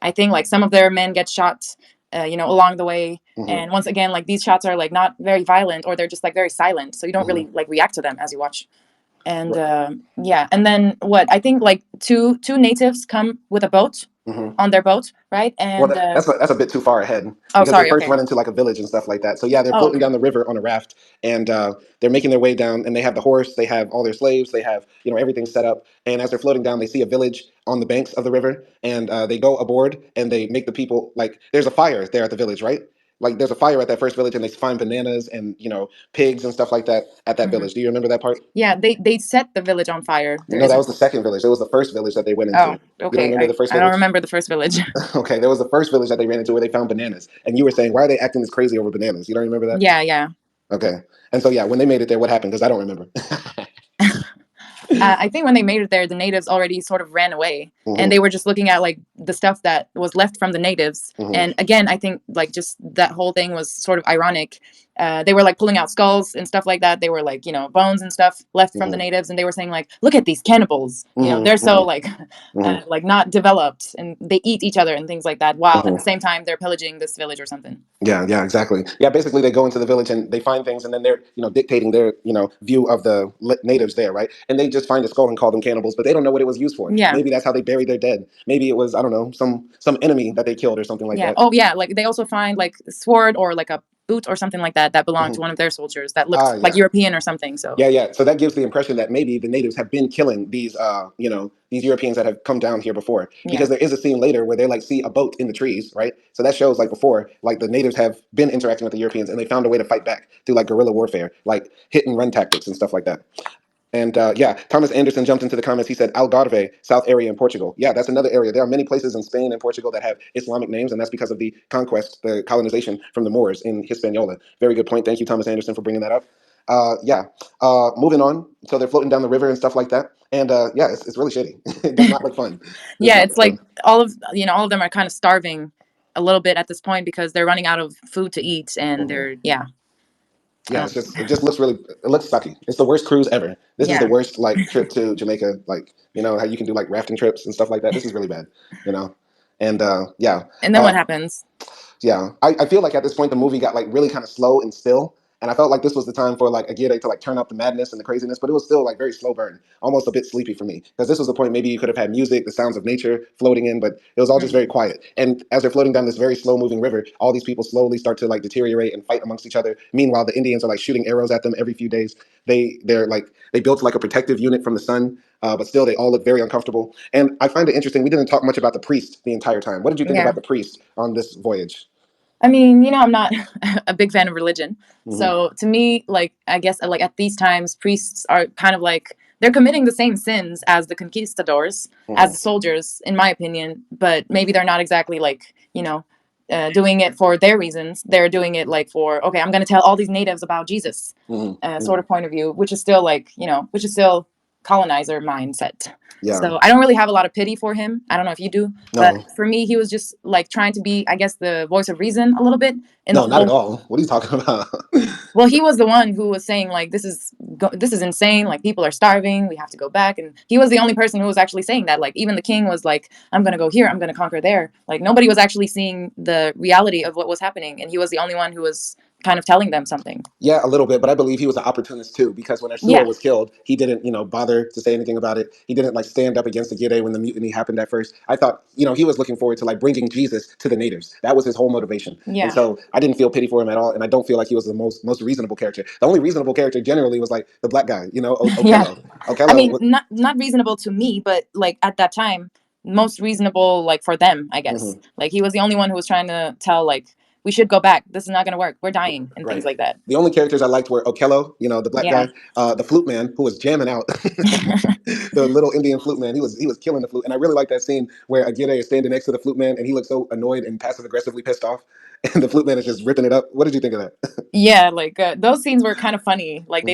I think like some of their men get shot along the way. Hmm. And once again, like these shots are like not very violent, or they're just like very silent, so you don't Hmm. really like react to them as you watch. And yeah, and then what I think like two natives come with a boat Hmm. on their boat, right? Well, And that's a bit too far ahead oh, because they sorry, first okay. run into like a village and stuff like that. So yeah, they're Oh, floating okay. down the river on a raft, and they're making their way down. And they have the horse, they have all their slaves, they have everything set up. And as they're floating down, they see a village on the banks of the river, and they go aboard and they make the people like there's a fire there at the village, right? Like there's a fire at that first village, and they find bananas and pigs and stuff like that at that Hmm. village. Do you remember that part? Yeah, they set the village on fire. There No, that isn't. was the second village. It was the first village that they went Oh, into. You don't okay. remember the first I don't village? remember the first village. Okay, there was the first village that they ran into where they found bananas, and you were saying, "Why are they acting this crazy over bananas?" You don't remember that? Yeah, yeah. Okay, and so yeah, when they made it there, what happened? Because I don't remember. I think when they made it there, the natives already sort of ran away, and Hmm. they were just looking at like the stuff that was left from the natives. Hmm. And again, I think like just that whole thing was sort of ironic. They were like pulling out skulls and stuff like that. They were like bones and stuff left from the Hmm. natives, and they were saying like, "Look at these cannibals. Hmm. They're so Hmm. like Hmm. like not developed, and they eat each other and things like that. While at the Hmm. same time they're pillaging this village or something." Yeah, yeah, exactly. Yeah, basically they go into the village and they find things, and then they're dictating their view of the natives there, right? And they just find a skull and call them cannibals, but they don't know what it was used for. Yeah. Maybe that's how they buried their dead. Maybe it was, I don't know, some enemy that they killed or something like Yeah. that. Oh, yeah. Like they also find like a sword or like a boot or something like that that belonged to Hmm. one of their soldiers that looked Ah, like yeah. European or something. So Yeah, yeah. So that gives the impression that maybe the natives have been killing these Europeans that have come down here before. yeah. Because there is a scene later where they like see a boat in the trees, right? So that shows like before, like the natives have been interacting with the Europeans and they found a way to fight back through like guerrilla warfare, like hit and run tactics and stuff like that. And yeah, Thomas Anderson jumped into the comments. He said Algarve, South area in Portugal. Yeah, that's another area. There are many places in Spain and Portugal that have Islamic names, and that's because of the conquest, the colonization from the Moors in Hispaniola. Very good point. Thank you, Thomas Anderson, for bringing that up. Yeah, moving on. So they're floating down the river and stuff like that. And yeah, it's really shitty. It does not look fun. It does Yeah, not it's look fun. like all of them are kind of starving a little bit at this point because they're running out of food to eat, and Mhm. they're yeah. Yeah, Um, it just looks really, it looks sucky. It's the worst cruise ever. This is the yeah. worst like trip to Jamaica. Like how you can do like rafting trips and stuff like that. This is really bad. You know, and yeah. And then Uh, what happens? Yeah, I feel like at this point the movie got like really kind of slow and still, and I felt like this was the time for like Aguirre to like turn up the madness and the craziness, but it was still like very slow burn, almost a bit sleepy for me because this was the point maybe you could have had music, the sounds of nature floating in, but it was all just Mm, very quiet. And as they're floating down this very slow moving river, all these people slowly start to like deteriorate and fight amongst each other. Meanwhile, the Indians are like shooting arrows at them every few days. They built like a protective unit from the sun, but still they all look very uncomfortable. And I find it interesting. We didn't talk much about the priest the entire time. What did you think yeah. about the priest on this voyage? I mean, I'm not a big fan of religion. Hmm. So to me, like, I guess like at these times, priests are kind of like they're committing the same sins as the conquistadors, as Hmm. the soldiers, in my opinion. But maybe they're not exactly like, doing it for their reasons. They're doing it like for, okay, I'm going to tell all these natives about Jesus, Hmm. sort Hmm. of point of view, which is still like, which is still colonizer mindset. Yeah. So I don't really have a lot of pity for him. I don't know if you do, but No. for me, he was just like trying to be, I guess, the voice of reason a little bit in the No, not at whole. all. What are you talking about? Well, he was the one who was saying like this is insane. Like people are starving. We have to go back, and he was the only person who was actually saying that. Like even the king was like, "I'm gonna go here. I'm gonna conquer there." Like nobody was actually seeing the reality of what was happening, and he was the only one who was kind of telling them something. Yeah, a little bit, but I believe he was an opportunist too, because when Ursula Yeah. was killed, he didn't, bother to say anything about it. He didn't like stand up against Aguirre when the mutiny happened at first. I thought, he was looking forward to like bringing Jesus to the natives. That was his whole motivation, and Yeah. so I didn't feel pity for him at all, and I don't feel like he was the most reasonable character. The only reasonable character generally was like the black guy, Yeah. Okello. I Okello mean, was. not reasonable to me, but like at that time, most reasonable like for them, I guess. Mhm. Like he was the only one who was trying to tell like we should go back. This is not going to work. We're dying and things Right. like that. The only characters I liked were Okello, the black Yeah. guy, the flute man who was jamming out, the little Indian flute man. He was killing the flute, and I really like that scene where Aguirre is standing next to the flute man, and he looks so annoyed and passive aggressively pissed off, and the flute man is just ripping it up. What did you think of that? Yeah, like those scenes were kind of funny. Like Hmm.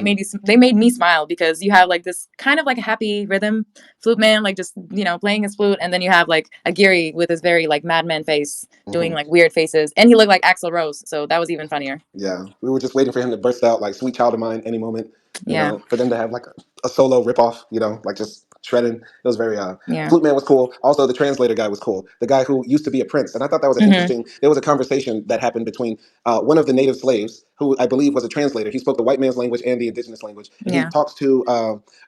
they made me smile because you have like this kind of like a happy rhythm flute man, like just playing his flute, and then you have like Aguirre with his very like madman face doing Hmm. like weird faces, and he looked like Axl Rose, so that was even funnier. Yeah, we were just waiting for him to burst out like "Sweet Child of Mine" any moment. Yeah, For them to have like a solo ripoff. Like just shredding. It was very. yeah, Flute Man was cool. Also, the translator guy was cool. The guy who used to be a prince, and I thought that was an hmm, interesting. There was a conversation that happened between one of the native slaves, who I believe was a translator. He spoke the white man's language and the indigenous language, and he yeah, talks to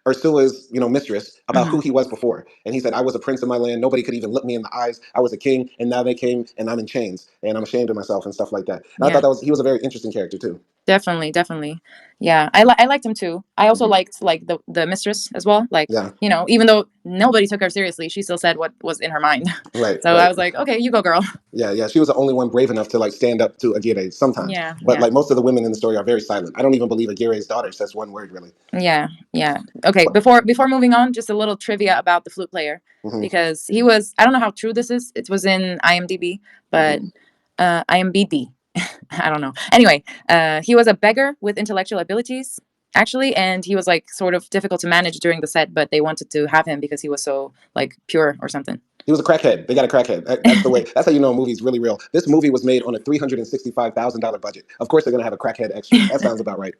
Ursula's, mistress about hmm, who he was before. And he said, "I was a prince in my land. Nobody could even look me in the eyes. I was a king, and now they came, and I'm in chains, and I'm ashamed of myself and stuff like that." And I thought yeah. he was a very interesting character too. Definitely, definitely. Yeah, I liked him too. I also Hmm. liked like the mistress as well. Like Yeah. even though nobody took her seriously, she still said what was in her mind. Right. So I Right. was like, okay, you go, girl. Yeah, yeah. She was the only one brave enough to like stand up to Aguirre sometimes. Yeah, But yeah, like most of the women in the story are very silent. I don't even believe Aguirre's daughter says one word really. yeah, yeah. Okay, But, before moving on, just a little trivia about the flute player hmm. because he was I don't know how true this is. It was in IMDb, but Hmm. IMBD. I don't know. Anyway, he was a beggar with intellectual abilities, actually, and he was like sort of difficult to manage during the set, but they wanted to have him because he was so like pure or something. He was a crackhead. They got a crackhead. That's the way. That's how you know a movie's really real. This movie was made on a $365,000 budget. Of course, they're gonna have a crackhead extra. That sounds about right.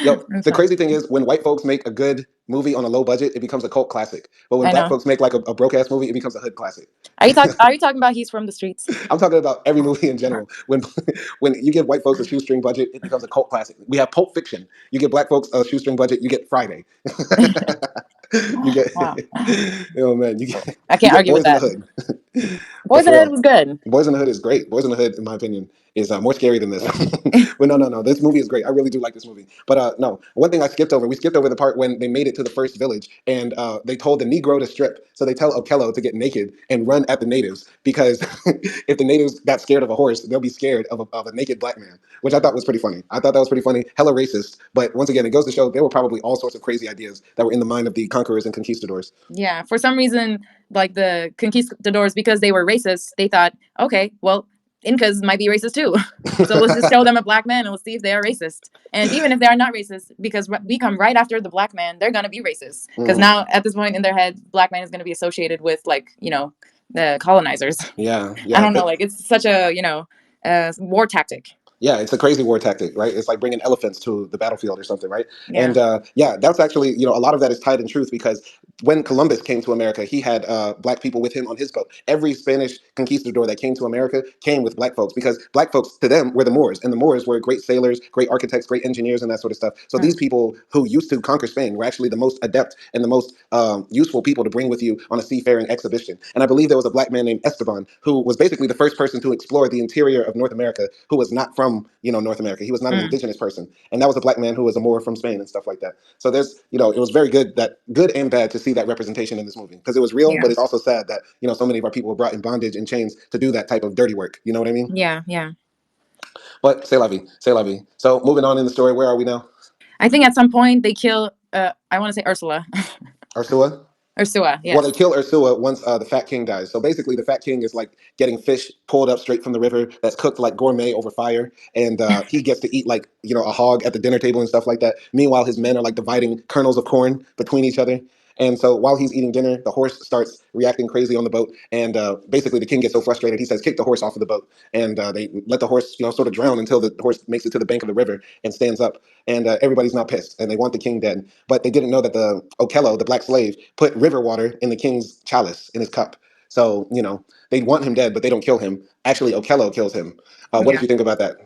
Yo, That's the funny. crazy thing is when white folks make a good movie on a low budget, it becomes a cult classic. But when I black know. folks make like a broke ass movie, it becomes a hood classic. Are you talking about he's from the streets? I'm talking about every movie in general. When when you give white folks a shoestring budget, it becomes a cult classic. We have Pulp Fiction. You give black folks a shoestring budget, you get Friday. You get, Wow. oh man, you get I you can't get argue with Boys in the that. Hood. But Boys in for the Hood real, was good. Boys in the Hood is great. Boys in the Hood, in my opinion, is more scary than this. But no, no, no. This movie is great. I really do like this movie. But no, one thing I skipped over. We skipped over the part when they made it to the first village and they told the Negro to strip. So they tell Okello to get naked and run at the natives because if the natives got scared of a horse, they'll be scared of a naked black man, which I thought was pretty funny. I thought that was pretty funny. Hella racist. But once again, it goes to show there were probably all sorts of crazy ideas that were in the mind of the conquerors and conquistadors. Yeah, for some reason, like the conquistadors, because they were racist, they thought, okay, well, Incas might be racist too. So let's just show them a black man and let's see if they are racist. And even if they are not racist, because we come right after the black man, they're gonna be racist. Because Mm, now at this point in their head, black man is gonna be associated with like the colonizers. yeah, I yeah. don't know, like it's such a war tactic. Yeah, it's a crazy war tactic, right? It's like bringing elephants to the battlefield or something, right? Yeah. And yeah, that's actually, a lot of that is tied in truth because when Columbus came to America, he had black people with him on his boat. Every Spanish conquistador that came to America came with black folks because black folks to them were the Moors, and the Moors were great sailors, great architects, great engineers, and that sort of stuff. So these Mm, people who used to conquer Spain were actually the most adept and the most useful people to bring with you on a seafaring expedition. And I believe there was a black man named Esteban who was basically the first person to explore the interior of North America who was not from North America. He was not an mm, indigenous person, and that was a black man who was a Moor from Spain and stuff like that. So there's it was very good and bad to see that representation in this movie because it was real, yeah. but it's also sad that so many of our people were brought in bondage and chains to do that type of dirty work. You know what I mean? Yeah, yeah. But c'est la vie, c'est la vie. So moving on in the story, where are we now? I think at some point they kill I want to say Ursula. Ursula. Ursula, Well, they yes. kill Ursula once the Fat King dies. So basically, the Fat King is like getting fish pulled up straight from the river that's cooked like gourmet over fire, and he gets to eat like a hog at the dinner table and stuff like that. Meanwhile, his men are like dividing kernels of corn between each other. And so while he's eating dinner, the horse starts reacting crazy on the boat, and basically the king gets so frustrated he says, "Kick the horse off of the boat." And they let the horse, sort of drown until the horse makes it to the bank of the river and stands up. And everybody's not pissed, and they want the king dead. But they didn't know that the Okello, the black slave, put river water in the king's chalice in his cup. So they want him dead, but they don't kill him. Actually, Okello kills him. What did Yeah. you think about that?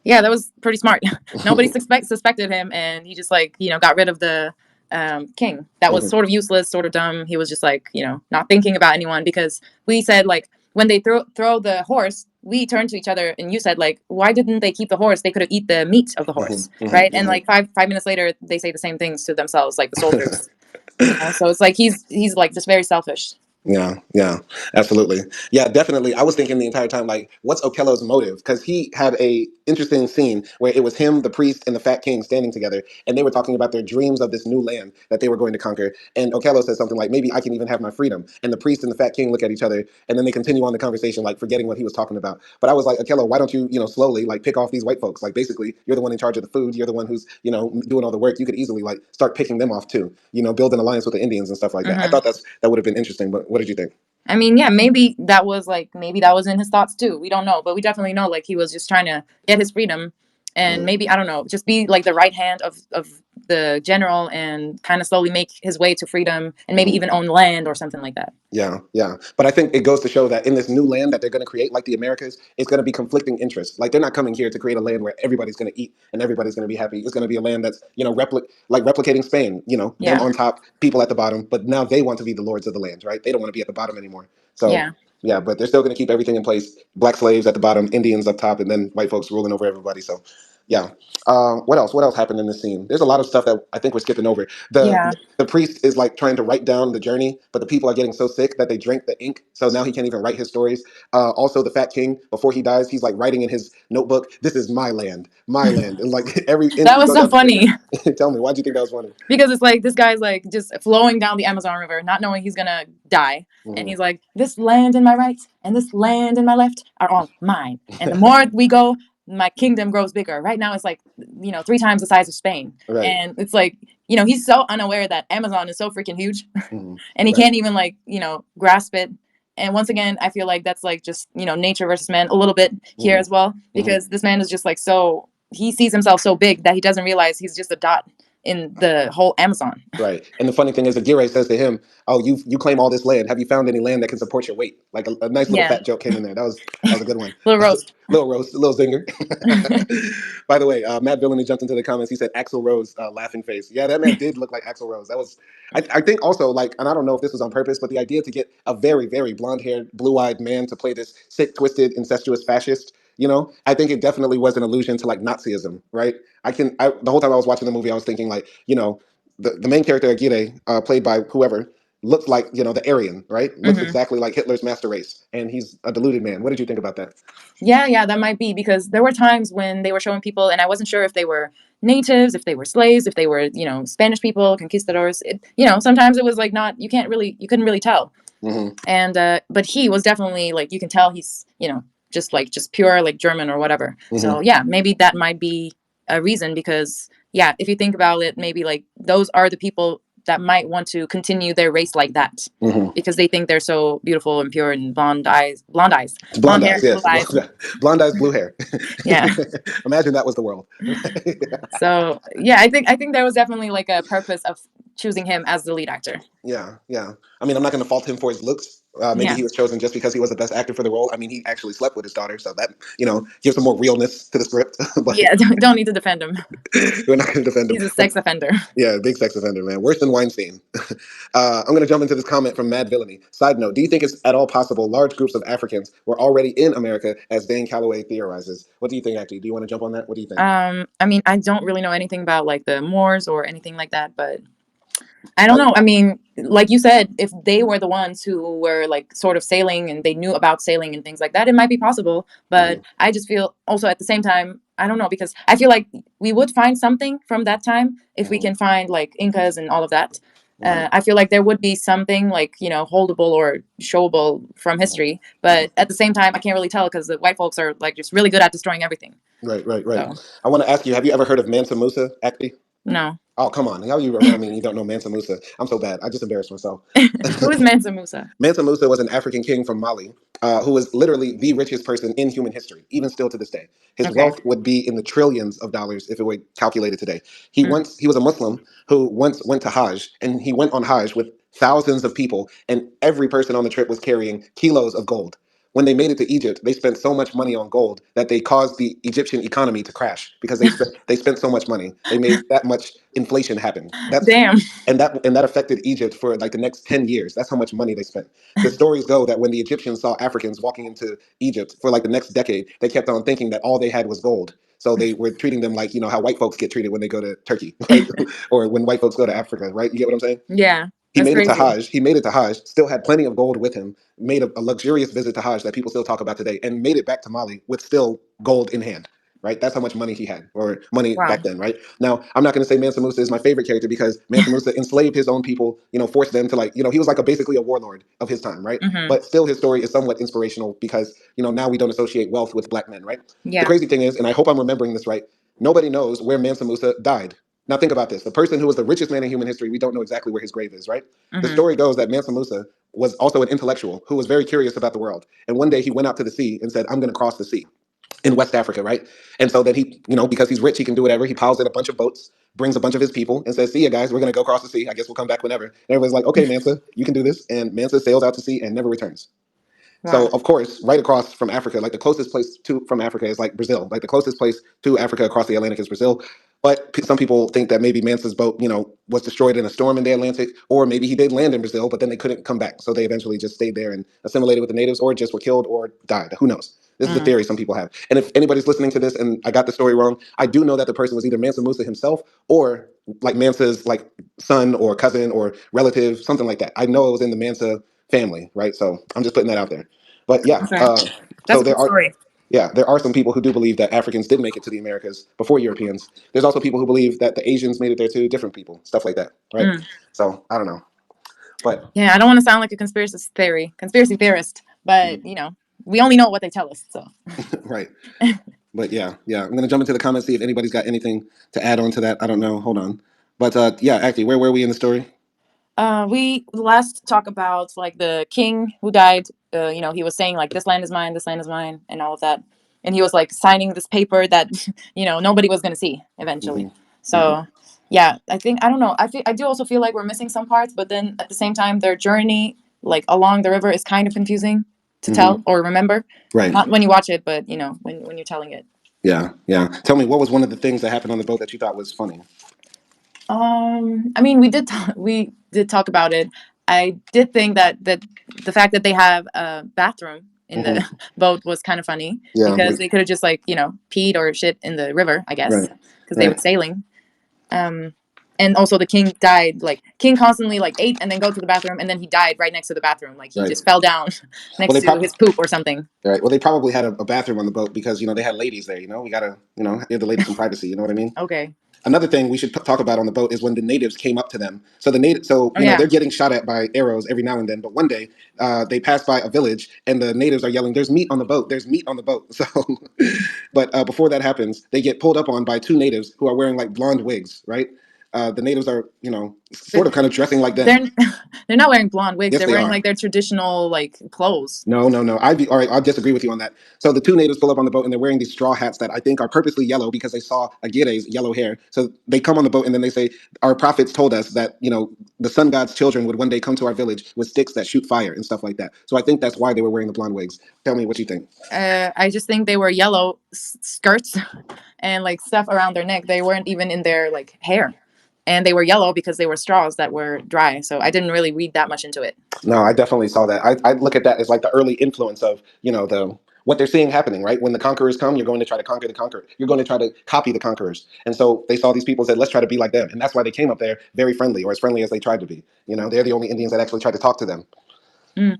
Yeah, that was pretty smart. Nobody suspected him, and he just like got rid of the king. That was Mhm. sort of useless, sort of dumb. He was just like not thinking about anyone because we said like when they throw the horse, we turned to each other and you said like why didn't they keep the horse? They could have eat the meat of the Mhm. horse, Mhm. right? And like five minutes later, they say the same things to themselves, like the soldiers. So it's like he's like just very selfish. Yeah, yeah, absolutely. Yeah, definitely. I was thinking the entire time, like, what's Okello's motive? Because he had a interesting scene where it was him, the priest, and the fat king standing together, and they were talking about their dreams of this new land that they were going to conquer. And Okello says something like, "Maybe I can even have my freedom." And the priest and the fat king look at each other, and then they continue on the conversation, like forgetting what he was talking about. But I was like, Okello, why don't you, slowly like pick off these white folks? Like, basically, you're the one in charge of the food. You're the one who's, doing all the work. You could easily like start picking them off too. Build an alliance with the Indians and stuff like that. I Hmm. thought that would have been interesting. But what did you think? I mean, yeah, maybe that was in his thoughts too. We don't know, but we definitely know like he was just trying to get his freedom, and Mm. maybe I don't know, just be like the right hand of the general and kind of slowly make his way to freedom, and maybe Mhm. even own land or something like that. Yeah, yeah. But I think it goes to show that in this new land that they're going to create, like the Americas, it's going to be conflicting interests. Like they're not coming here to create a land where everybody's going to eat and everybody's going to be happy. It's going to be a land that's, like replicating Spain, them Yeah, on top, people at the bottom. But now they want to be the lords of the land, right? They don't want to be at the bottom anymore. So, yeah, yeah, but they're still going to keep everything in place. Black slaves at the bottom, Indians up top, and then white folks ruling over everybody. So, yeah. What else? What else happened in this scene? There's a lot of stuff that I think we're skipping over. yeah. The priest is like trying to write down the journey, but the people are getting so sick that they drink the ink. So now he can't even write his stories. Also, the fat king, before he dies, he's like writing in his notebook, "This is my land," and like and That he was goes so out to funny. dinner. Tell me, why do you think that was funny? Because it's like this guy's like just flowing down the Amazon River, not knowing he's gonna die. And Mhm. he's like, this land in my right and this land in my left are all mine. And the more we go, my kingdom grows bigger. Right now, it's like, 3 times the size of Spain. Right. And it's like, he's so unaware that Amazon is so freaking huge Mhm. and he Right. can't even like, grasp it. And once again, I feel like that's like just, nature versus man a little bit here Mhm. as well, Mhm. because this man is just like he sees himself so big that he doesn't realize he's just a dot in the whole Amazon. Right. And the funny thing is, Aguirre says to him, "Oh, you claim all this land. Have you found any land that can support your weight?" Like a nice little Yeah, fat joke came in there. That was a good one. little roast. Little roast, a little zinger. By the way, Matt Villainy jumped into the comments. He said Axl Rose, laughing face. Yeah, that man did look like Axl Rose. That was, I think also like, and I don't know if this was on purpose, but the idea to get a very, very blonde-haired, blue-eyed man to play this sick, twisted, incestuous fascist. I think it definitely was an allusion to like Nazism, right? The whole time I was watching the movie, I was thinking like, the main character Aguirre, played by whoever, looks like the Aryan, right? Looks Hmm. exactly like Hitler's master race, and he's a deluded man. What did you think about that? Yeah, that might be because there were times when they were showing people, and I wasn't sure if they were natives, if they were slaves, if they were, Spanish people, conquistadors. Sometimes it was like not, you couldn't really tell. Hmm. And but he was definitely like, you can tell he's, just pure like German or whatever. So Hmm. yeah, maybe that might be a reason because yeah, if you think about it, maybe like those are the people that might want to continue their race like that Hmm. because they think they're so beautiful and pure and blonde eyes, It's blonde blonde hair, eyes, blue yes, eyes. blonde eyes, blue hair. Yeah. Imagine that was the world. So yeah, I think there was definitely like a purpose of choosing him as the lead actor. Yeah, yeah. I mean, I'm not going to fault him for his looks. Maybe Yeah. he was chosen just because he was the best actor for the role. I mean, he actually slept with his daughter, so that gives some more realness to the script. But Yeah, don't need to defend him. we're not going to defend him. He's a But sex offender. yeah, big sex offender, man. Worse than Weinstein. I'm going to jump into this comment from Mad Villainy. Side note: do you think it's at all possible large groups of Africans were already in America, as Dane Calloway theorizes? What do you think, actually? Do you want to jump on that? What do you think? I mean, I don't really know anything about like the Moors or anything like that, but I don't know. I mean, like you said, if they were the ones who were like sort of sailing and they knew about sailing and things like that, it might be possible. But Mhm, I just feel also at the same time, I don't know because I feel like we would find something from that time if we mhm, can find like Incas and all of that. mhm, I feel like there would be something like holdable or showable from mhm, history, mhm. but at the same time, I can't really tell because the white folks are like just really good at destroying everything. Right, right, right. So I want to ask you: have you ever heard of Mansa Musa, actually? no, Oh, come on. I mean, you don't know Mansa Musa. I'm so bad. I just embarrassed myself. who is Mansa Musa? Mansa Musa was an African king from Mali, who was literally the richest person in human history, even still to this day. His Okay. wealth would be in the trillions of dollars if it were calculated today. He Mm. once he was a Muslim who once went to Hajj, and he went on Hajj with thousands of people, and every person on the trip was carrying kilos of gold. when they made it to Egypt, they spent so much money on gold that they caused the Egyptian economy to crash because they spent so much money. They made that much inflation happen. Damn. And that affected Egypt for like the next 10 years. That's how much money they spent. The stories go that when the Egyptians saw Africans walking into Egypt for like the next decade, they kept on thinking that all they had was gold. So they were treating them like, how white folks get treated when they go to Turkey, right? Or when white folks go to Africa, right? You get what I'm saying? Yeah, He that's made it to crazy. Hajj. He made it to Hajj, still had plenty of gold with him, made a luxurious visit to Hajj that people still talk about today, and made it back to Mali with still gold in hand. Right? That's how much money he had, or money Wow. back then, right? Now, I'm not going to say Mansa Musa is my favorite character because Mansa Musa enslaved his own people, forced them to he was like basically a warlord of his time, right? Hmm. But still, his story is somewhat inspirational because, now we don't associate wealth with black men, right? The Yeah. crazy thing is, and I hope I'm remembering this right, nobody knows where Mansa Musa died. Now, think about this. The person who was the richest man in human history, we don't know exactly where his grave is, right? The Hmm. story goes that Mansa Musa was also an intellectual who was very curious about the world. And one day he went out to the sea and said, I'm going to cross the sea in West Africa, right? And so then he, because he's rich, he can do whatever. He piles in a bunch of boats, brings a bunch of his people, and says, "See ya, guys. We're going to go across the sea. I guess we'll come back whenever." And everybody's like, "Okay, Mansa, you can do this." And Mansa sails out to sea and never returns. So Wow. of course, right across from Africa, like the closest place to from Africa is like Brazil. Like the closest place to Africa across the Atlantic is Brazil. But some people think that maybe Mansa's boat, was destroyed in a storm in the Atlantic, or maybe he did land in Brazil, but then they couldn't come back, so they eventually just stayed there and assimilated with the natives, or just were killed or died. Who knows? This is the Mm. theory some people have. And if anybody's listening to this and I got the story wrong, I do know that the person was either Mansa Musa himself or like Mansa's like son or cousin or relative, something like that. I know it was in the Mansa family, right? So I'm just putting that out there. But yeah, Okay. That's so a cool story. there are some people who do believe that Africans did make it to the Americas before Europeans. There's also people who believe that the Asians made it there too, different people, stuff like that, right? Mm. So I don't know, but Yeah, I don't want to sound like a conspiracy theorist, but we only know what they tell us. So. right. But yeah, I'm gonna jump into the comments see if anybody's got anything to add on to that. I don't know. Hold on, but yeah, actually, where were we in the story? We last talk about like the king who died. He was saying like this land is mine, and all of that, and he was like signing this paper that nobody was gonna see eventually. Hmm. Hmm. So yeah, I don't know. I do also feel like we're missing some parts, but then at the same time, their journey like along the river is kind of confusing to Hmm. tell or remember. Right. Not when you watch it, but when you're telling it. Yeah. Tell me, what was one of the things that happened on the boat that you thought was funny? I mean, we did talk about it. I did think that the fact that they have a bathroom in Hmm. the boat was kind of funny Yeah. because they could have just like peed or shit in the river, I guess, Right. because they were Right. sailing. Um, and also the king died. Like king constantly like ate and then go to the bathroom, and then he died right next to the bathroom. Like he Right. just fell down Well, next they to probably his poop or something. right. Well, they probably had a bathroom on the boat because they had ladies there. We gotta give the ladies some privacy. You know what I mean? Okay. Another thing we should talk about on the boat is when the natives came up to them. So the native, so Oh yeah. they're getting shot at by arrows every now and then. But one day, they pass by a village, and the natives are yelling, "There's meat on the boat! There's meat on the boat!" So, but before that happens, they get pulled up on by two natives who are wearing like blonde wigs. Right? The natives are sort of kind of dressing like them. They're they're not wearing blonde wigs. Yes, They're they wearing are. like their traditional like clothes. No. All right. I'll disagree with you on that. So the two natives pull up on the boat and they're wearing these straw hats that I think are purposely yellow because they saw Aguirre's yellow hair. So they come on the boat and then they say, "Our prophets told us that the sun god's children would one day come to our village with sticks that shoot fire and stuff like that." So I think that's why they were wearing the blonde wigs. Tell me what you think. I just think they were yellow skirts and like stuff around their neck. They weren't even in their like hair, and they were yellow because they were straws that were dry. So I didn't really read that much into it. No, I definitely saw that. I look at that as like the early influence of the what they're seeing happening, right? When the conquerors come, you're going to try to conquer the conqueror. You're going to try to copy the conquerors. And so they saw these people and said, let's try to be like them. And that's why they came up there very friendly, or as friendly as they tried to be. They're the only Indians that actually tried to talk to them. Mm.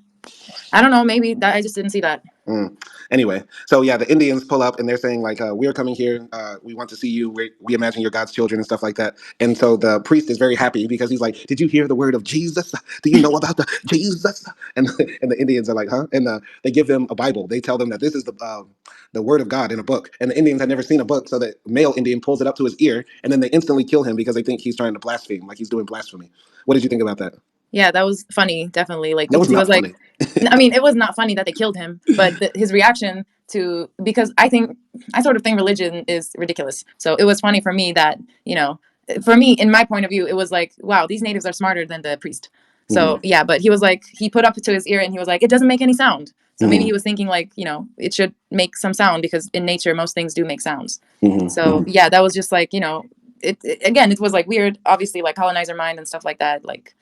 I don't know. Maybe that I just didn't see that. Mm. Anyway, so yeah, the Indians pull up and they're saying like, "We're coming here. We want to see you. We imagine you're God's children and stuff like that." And so the priest is very happy because he's like, "Did you hear the word of Jesus? Do you know about the Jesus?" And and the Indians are like, "Huh?" And they give them a Bible. They tell them that this is the word of God in a book. And the Indians had never seen a book, so the male Indian pulls it up to his ear, and then they instantly kill him because they think he's trying to blaspheme, like he's doing blasphemy. What did you think about that? Yeah, that was funny, definitely. Like That was because he not was like, funny. I mean, it was not funny that they killed him, but his reaction to because I sort of think religion is ridiculous. So it was funny for me that for me in my point of view, it was like, wow, these natives are smarter than the priest. Mhm. So yeah, but he was like he put up to his ear and he was like, it doesn't make any sound. So maybe he Hmm. was thinking like, it should make some sound because in nature most things do make sounds. Hmm. So Hmm. yeah, that was just like, again, it was like weird, obviously, like colonizer mind and stuff like that. Like,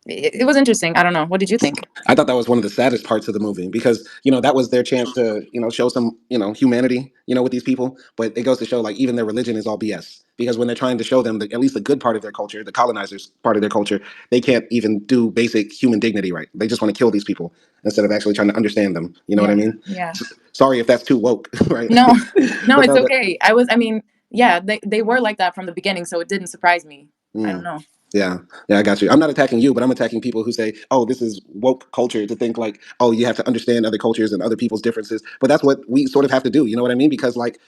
it was interesting. I don't know. What did you think? I thought that was one of the saddest parts of the movie because that was their chance to show some humanity with these people. But it goes to show like even their religion is all BS because when they're trying to show them at least the good part of their culture, the colonizers part of their culture, they can't even do basic human dignity right. They just want to kill these people instead of actually trying to understand them. You know what I Yeah, mean? yeah. Sorry if that's too woke, right? No, no, But it's no, that. okay. I mean, yeah, they were like that from the beginning, so it didn't surprise me. I don't Mm. know. Yeah, yeah, I got you. I'm not attacking you, but I'm attacking people who say, "Oh, this is woke culture," to think like, "Oh, you have to understand other cultures and other people's differences." But that's what we sort of have to do. You know what I mean? Because like,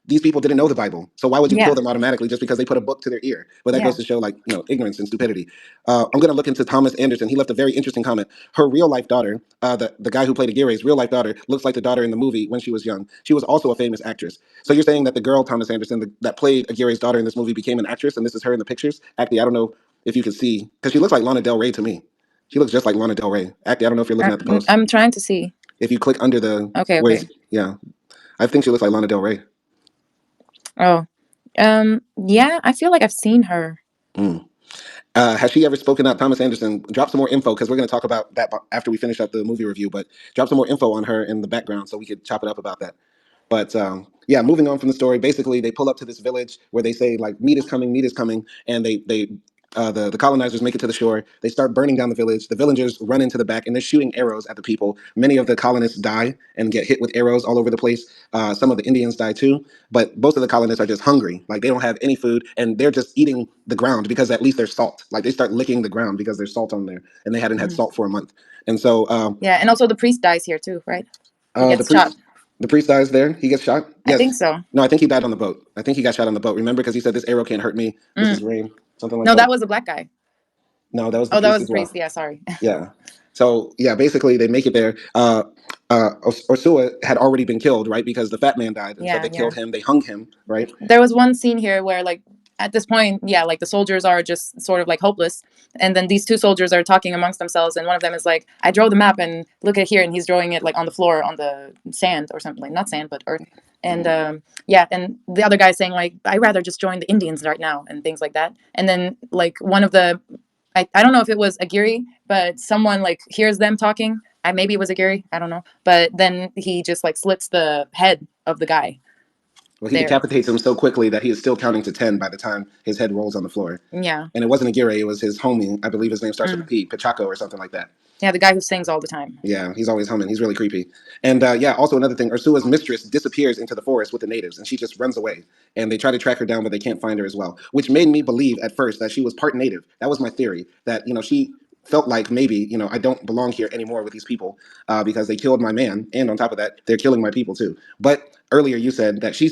these people didn't know the Bible, so why would you kill Yeah, them automatically just because they put a book to their ear? But that yeah. goes to show like, ignorance and stupidity. I'm going to look into Thomas Anderson. He left a very interesting comment. Her real life daughter, the guy who played Aguirre's real life daughter, looks like the daughter in the movie when she was young. She was also a famous actress. So you're saying that the girl Thomas Anderson that played Aguirre's daughter in this movie became an actress, and this is her in the pictures? Actually, I don't know if you can see because she looks like Lana Del Rey to me. She looks just like Lana Del Rey. Actually, I don't know if you're looking at the post. I'm trying to see. If you click under the Okay, where okay. it's, yeah, I think she looks like Lana Del Rey. Oh, yeah. I feel like I've seen her. Mm. Has she ever spoken up? Thomas Anderson, drop some more info because we're going to talk about that after we finish up the movie review. But drop some more info on her in the background so we could chop it up about that. But yeah, moving on from the story, basically they pull up to this village where they say like meat is coming, and the colonizers make it to the shore. They start burning down the village. The villagers run into the back and they're shooting arrows at the people. Many of the colonists die and get hit with arrows all over the place. Some of the Indians die too, but most of the colonists are just hungry. Like they don't have any food and they're just eating the ground because at least there's salt. Like they start licking the ground because there's salt on there, and they hadn't had Mhm. salt for a month. And so Yeah, and also the priest dies here too, right? He the gets shot. priest, the priest dies there. He gets shot. I think Yes. so. No, I think he died on the boat. I think he got shot on the boat. Remember, because he said, "This arrow can't hurt me. This is Mm. rain." Something like No, that. that was the black guy. No, that was the Oh, that priest was as the priest. well. Yeah, sorry. Yeah. So yeah, basically they make it there. Ursua had already been killed, right? Because the fat man died, and so Yeah, they yeah. killed him. They hung him, right? There was one scene here where like at this point, yeah, like the soldiers are just sort of like hopeless, and then these two soldiers are talking amongst themselves, and one of them is like, I drew the map and look at here, and he's drawing it like on the floor on the sand or something, like not sand but earth. And Mhm. yeah, and the other guy's saying like, I rather just join the Indians right now and things like that. And then like one of the, I don't know if it was Aguirre, but someone like hears them talking. I maybe it was Aguirre, I don't know. But then he just like slits the head of the guy Well, he there. decapitates him so quickly that he is still counting to 10 by the time his head rolls on the floor. Yeah. And it wasn't Aguirre; it was his homie. I believe his name starts with a Mm. P, Pachaco or something like that. Yeah, the guy who sings all the time. Yeah, he's always humming. He's really creepy. And yeah, also another thing, Ursua's mistress disappears into the forest with the natives, and she just runs away. And they try to track her down, but they can't find her as well. Which made me believe at first that she was part native. That was my theory. That she felt like maybe I don't belong here anymore with these people because they killed my man, and on top of that, they're killing my people too. But earlier you said that she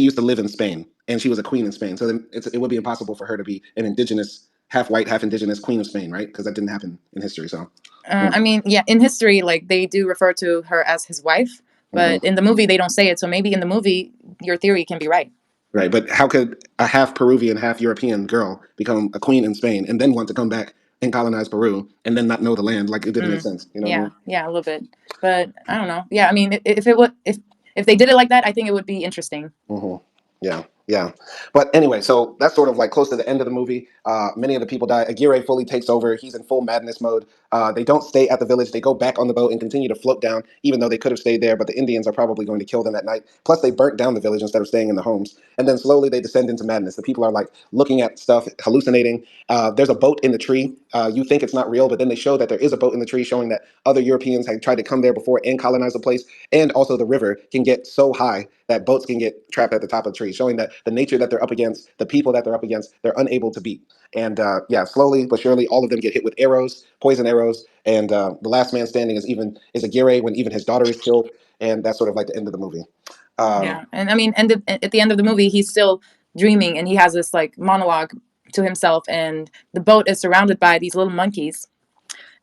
used to live in Spain and she was a queen in Spain. So then it would be impossible for her to be an indigenous, half white, half indigenous queen of Spain, right? Because that didn't happen in history. So. I mean, yeah, in history, like they do refer to her as his wife, but Mhm. in the movie they don't say it. So maybe in the movie your theory can be right. Right, but how could a half Peruvian, half European girl become a queen in Spain and then want to come back and colonize Peru and then not know the land? Like it didn't make Mm. sense. You know what I Yeah, mean? yeah, a little bit, but I don't know. Yeah, I mean, if it would, if they did it like that, I think it would be interesting. Hmm. Yeah, yeah. But anyway, so that's sort of like close to the end of the movie. Many of the people die. Aguirre fully takes over. He's in full madness mode. They don't stay at the village. They go back on the boat and continue to float down, even though they could have stayed there. But the Indians are probably going to kill them that night. Plus, they burnt down the village instead of staying in the homes. And then slowly they descend into madness. The people are like looking at stuff, hallucinating. There's a boat in the tree. You think it's not real, but then they show that there is a boat in the tree, showing that other Europeans had tried to come there before and colonize the place. And also, the river can get so high that boats can get trapped at the top of the tree, showing that the nature that they're up against, the people that they're up against, they're unable to beat. And yeah, slowly but surely, all of them get hit with arrows, poison arrows, and the last man standing is Aguirre when even his daughter is killed, and that's sort of like the end of the movie. Uh, Yeah, and I mean, and at the end of the movie, he's still dreaming, and he has this like monologue to himself, and the boat is surrounded by these little monkeys,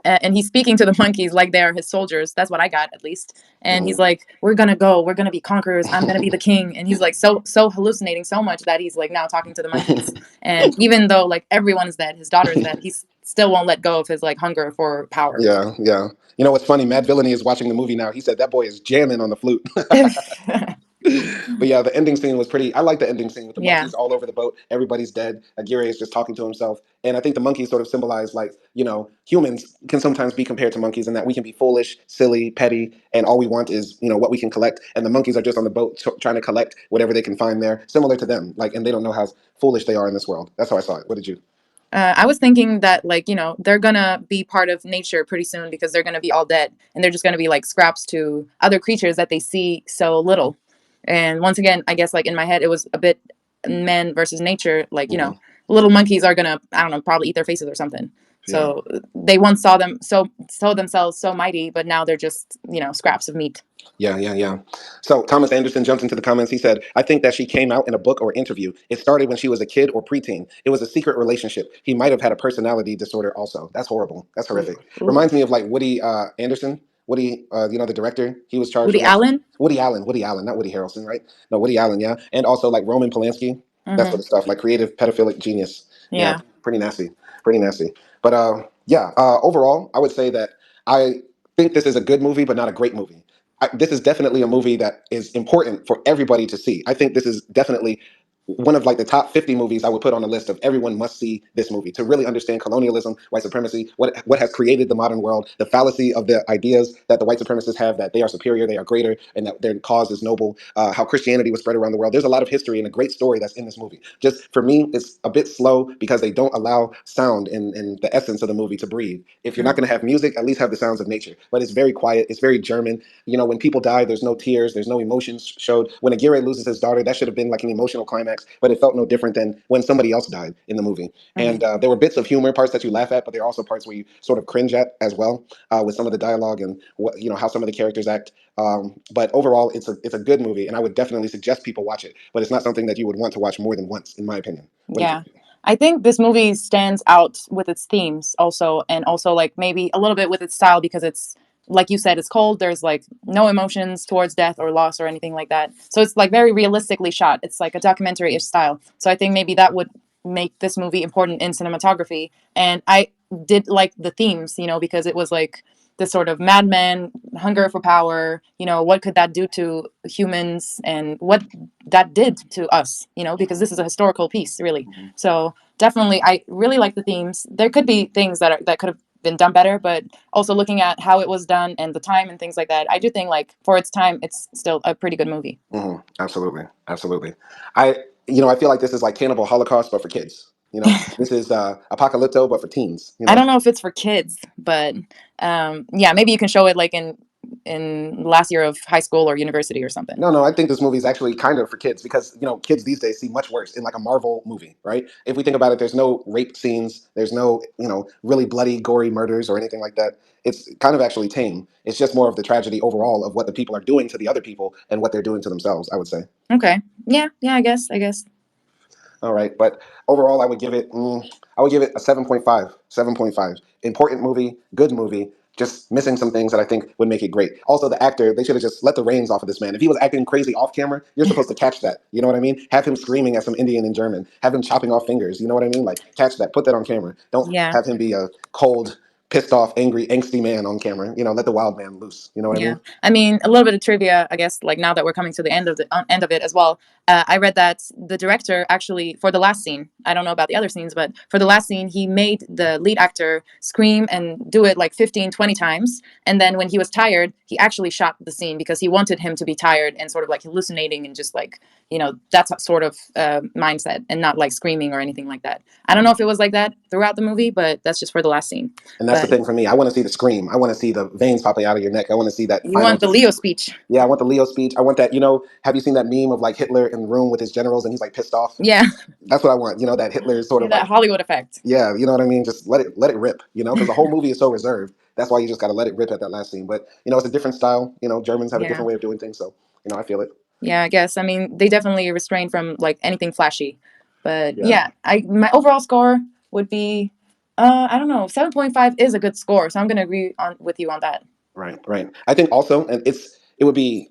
and he's speaking to the monkeys like they're his soldiers. That's what I got at least. And he's mhm. like, "We're gonna go. We're gonna be conquerors. I'm gonna be the king." And he's like so hallucinating so much that he's like now talking to the monkeys. And even though like everyone is dead, his daughter is dead. He's still won't let go of his like hunger for power. Yeah, yeah. You know what's funny? Matt Villainy is watching the movie now. He said that boy is jamming on the flute. But yeah, the ending scene was pretty. I like the ending scene with the Yeah. monkeys all over the boat. Everybody's dead. Aguirre is just talking to himself, and I think the monkeys sort of symbolize like humans can sometimes be compared to monkeys in that we can be foolish, silly, petty, and all we want is what we can collect. And the monkeys are just on the boat trying to collect whatever they can find there, similar to them. Like, and they don't know how foolish they are in this world. That's how I saw it. What did you? I was thinking that, like, they're gonna be part of nature pretty soon because they're gonna be all dead and they're just gonna be like scraps to other creatures that they see so little. And once again, I guess like in my head, it was a bit man versus nature. Like, Mhm. little monkeys are gonna, I don't know, probably eat their faces or something. Yeah. So they once saw themselves so mighty, but now they're just scraps of meat. Yeah, yeah, yeah. So Thomas Anderson jumped into the comments. He said, I think that she came out in a book or interview. It started when she was a kid or preteen. It was a secret relationship. He might have had a personality disorder also. That's horrible. That's Ooh, horrific. ooh. Reminds me of like Woody Anderson. Woody, the director. He was charged Woody with like Allen. Woody Allen, not Woody Harrelson, right? No, Woody Allen, yeah. And also like Roman Polanski, that sort Hmm. of stuff, like creative pedophilic genius. Yeah, Yeah. pretty nasty. Pretty nasty. But yeah, overall, I would say that I think this is a good movie, but not a great movie. This is definitely a movie that is important for everybody to see. I think this is definitely one of like the top 50 movies I would put on a list of everyone must see this movie to really understand colonialism, white supremacy, what has created the modern world, the fallacy of the ideas that the white supremacists have that they are superior, they are greater, and that their cause is noble, how Christianity was spread around the world. There's a lot of history and a great story that's in this movie. Just for me, it's a bit slow because they don't allow sound in the essence of the movie to breathe. If you're not going to have music, at least have the sounds of nature. But it's very quiet, it's very German. When people die, there's no tears, there's no emotions showed. When Aguirre loses his daughter, that should have been like an emotional climax, but it felt no different than when somebody else died in the movie. Hmm. And there were bits of humor, parts that you laugh at, but there are also parts where you sort of cringe at as well, with some of the dialogue and how some of the characters act. But overall, it's a good movie, and I would definitely suggest people watch it. But it's not something that you would want to watch more than once, in my opinion. What did Yeah. you? I think this movie stands out with its themes also, and also like maybe a little bit with its style because it's like you said, it's cold. There's like no emotions towards death or loss or anything like that. So it's like very realistically shot. It's like a documentary-ish style. So I think maybe that would make this movie important in cinematography. And I did like the themes, because it was like this sort of madman hunger for power. What could that do to humans and what that did to us, because this is a historical piece, really. Mhm. So definitely, I really like the themes. There could be things that could have been done better, but also looking at how it was done and the time and things like that, I do think like for its time, it's still a pretty good movie. Absolutely, absolutely. I feel like this is like Cannibal Holocaust, but for kids. This is Apocalypto, but for teens. I don't know if it's for kids, but yeah, maybe you can show it like in last year of high school or university or something. No, no, I think this movie is actually kind of for kids because kids these days see much worse in like a Marvel movie, right? If we think about it, there's no rape scenes, there's no really bloody, gory murders or anything like that. It's kind of actually tame. It's just more of the tragedy overall of what the people are doing to the other people and what they're doing to themselves. I would say. Okay. Yeah. Yeah. I guess. All right, but overall, I would give it a 7.5. 7.5. Important movie, good movie. Just missing some things that I think would make it great. Also, the actor, they should have just let the reins off of this man. If he was acting crazy off camera, you're supposed to catch that. You know what I mean? Have him screaming at some Indian in German. Have him chopping off fingers. You know what I mean? Like, catch that. Put that on camera. Don't Yeah. have him be a cold, pissed off, angry, angsty man on camera. Let the wild man loose. You know what I Yeah, mean? I mean, a little bit of trivia, I guess. Like now that we're coming to the end of it as well, I read that the director actually for the last scene. I don't know about the other scenes, but for the last scene, he made the lead actor scream and do it like 15, 20 times. And then when he was tired, he actually shot the scene because he wanted him to be tired and sort of like hallucinating and just like that's sort of mindset and not like screaming or anything like that. I don't know if it was like that throughout the movie, but that's just for the last scene. And that's the But thing for me. I want to see the scream. I want to see the veins popping out of your neck. I want to see that you final want the just. Leo speech? Yeah, I want the Leo speech. I want that. Have you seen that meme of like Hitler in the room with his generals and he's like pissed off? Yeah. That's what I want. That Hitler is sort Yeah, of that like, Hollywood effect. yeah, you know what I mean? Just let it rip, because the whole movie is so reserved. That's why you just got to let it rip at that last scene. But, it's a different style. Germans have a Yeah. different way of doing things. So, I feel it. Yeah, I guess. I mean, they definitely restrain from like anything flashy. But Yeah. yeah, I my overall score would be I don't know, 7.5 is a good score. So I'm going to agree on with you on that. Right, right. I think also, and it would be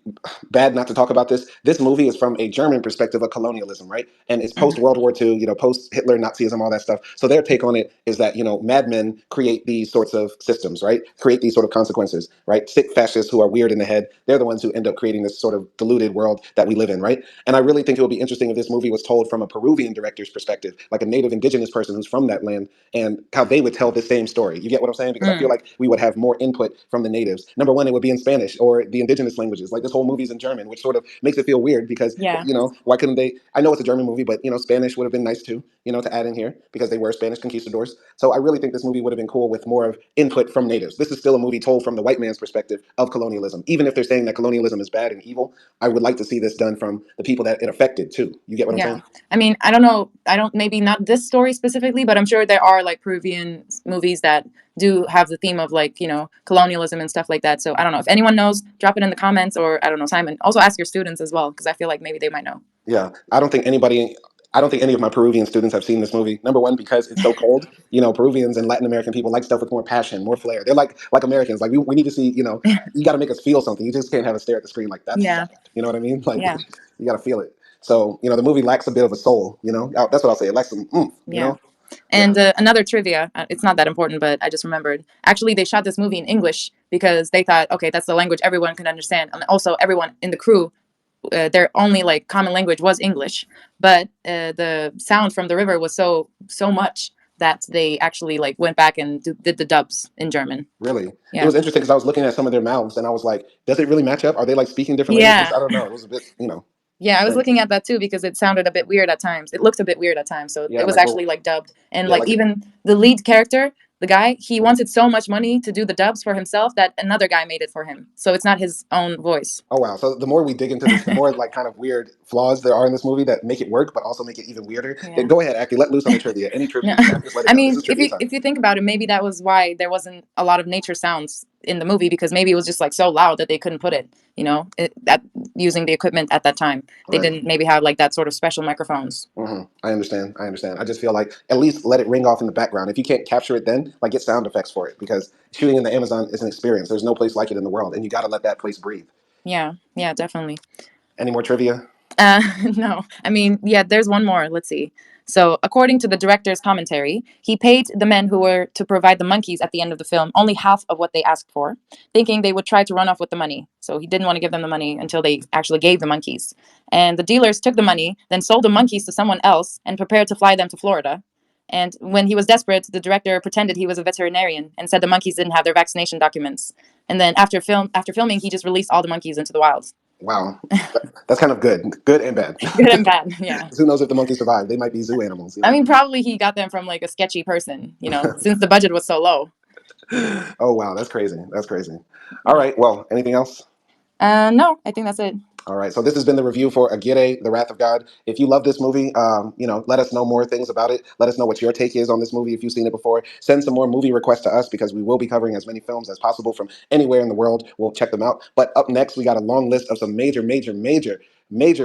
bad not to talk about this. This movie is from a German perspective of colonialism, right? And it's post Mhm. World War II, post Hitler, Nazism, all that stuff. So their take on it is that madmen create these sorts of systems, right? Create these sort of consequences, right? Sick fascists who are weird in the head, they're the ones who end up creating this sort of deluded world that we live in, right? And I really think it would be interesting if this movie was told from a Peruvian director's perspective, like a native indigenous person who's from that land, and how they would tell the same story. You get what I'm saying? Because I feel Mm. like we would have more input from the natives. Number one, it would be in Spanish or the indigenous languages. Like this whole movie's in German, which sort of makes it feel weird because, Yeah. why couldn't they? I know it's a German movie, but, Spanish would have been nice too, to add in here because they were Spanish conquistadors. So I really think this movie would have been cool with more of input from natives. This is still a movie told from the white man's perspective of colonialism. Even if they're saying that colonialism is bad and evil, I would like to see this done from the people that it affected too. You get what I'm Yeah. saying? I mean, I don't know. I don't, maybe not this story specifically, but I'm sure there are like Peruvian movies that do have the theme of like, colonialism and stuff like that. So I don't know. If anyone knows, drop it in the comments, or I don't know, Simon. Also ask your students as well, because I feel like maybe they might know. Yeah, I don't think any of my Peruvian students have seen this movie. Number one, because it's so cold. Peruvians and Latin American people like stuff with more passion, more flair. They're like Americans. Like we need to see. You got to make us feel something. You just can't have us stare at the screen like that's Yeah. sad. You know what I mean? Like Yeah. you got to feel it. So the movie lacks a bit of a soul. That's what I'll say. It lacks some oomph. Yeah. Yeah. And another trivia, it's not that important, but I just remembered. Actually, they shot this movie in English because they thought, okay, that's the language everyone can understand. And also, everyone in the crew, their only like common language was English. But the sound from the river was so much that they actually like went back and did the dubs in German. Really, it Yeah. was interesting because I was looking at some of their mouths and I was like, does it really match up? Are they like speaking different languages? Yeah. I don't know. It was a bit, Yeah, I was strange. looking at that too because it sounded a bit weird at times. It looked a bit weird at times, so Yeah, it was like actually little, like dubbed. And yeah, like like even the lead character, the guy, he wanted so much money to do the dubs for himself that another guy made it for him. So it's not his own voice. Oh wow! So the more we dig into this, the more like kind of weird flaws there are in this movie that make it work, but also make it even weirder. Then Yeah. go ahead, Aki, let loose on the trivia. Any No, trivia you have, just let it I go. This mean, is trivia time. if you think about it, maybe that was why there wasn't a lot of nature sounds in the movie because maybe it was just like so loud that they couldn't put it. That using the equipment at that time, they Right. didn't maybe have like that sort of special microphones. I understand. I understand. I just feel like at least let it ring off in the background. If you can't capture it, then like get sound effects for it because shooting in the Amazon is an experience. There's no place like it in the world, and you got to let that place breathe. Yeah, yeah, definitely. Any more trivia? No, I mean, yeah, there's one more. Let's see. So, according to the director's commentary, he paid the men who were to provide the monkeys at the end of the film only half of what they asked for, thinking they would try to run off with the money. So, he didn't want to give them the money until they actually gave the monkeys. And the dealers took the money, then sold the monkeys to someone else and prepared to fly them to Florida. And when he was desperate, the director pretended he was a veterinarian and said the monkeys didn't have their vaccination documents. And then after filming, he just released all the monkeys into the wild. Wow, that's kind of good and bad. Good and bad, yeah. Who knows if the monkeys survive? They might be zoo animals. I mean, probably he got them from like a sketchy person, since the budget was so low. Oh wow, that's crazy. That's crazy. All right. Well, anything else? No, I think that's it. All right. So this has been the review for Aguirre, The Wrath of God. If you love this movie, let us know more things about it. Let us know what your take is on this movie if you've seen it before. Send some more movie requests to us because we will be covering as many films as possible from anywhere in the world. We'll check them out. But up next, we got a long list of some major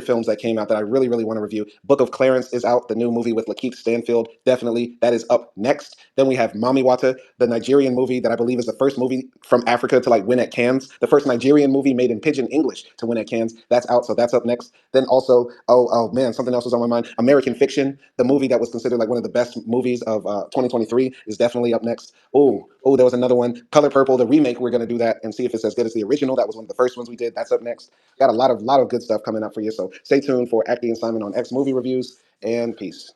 films that came out that I really, really want to review. Book of Clarence is out, the new movie with Lakeith Stanfield. Definitely, that is up next. Then we have Mami Wata, the Nigerian movie that I believe is the first movie from Africa to like win at Cannes. The first Nigerian movie made in Pidgin English to win at Cannes. That's out, so that's up next. Then also, oh man, something else was on my mind. American Fiction, the movie that was considered like one of the best movies of 2023, is definitely up next. There was another one, Color Purple, the remake. We're gonna do that and see if it's as good as the original. That was one of the first ones we did. That's up next. Got a lot of good stuff coming up for you. So stay tuned for AKDI and Simon on X movie reviews. And peace.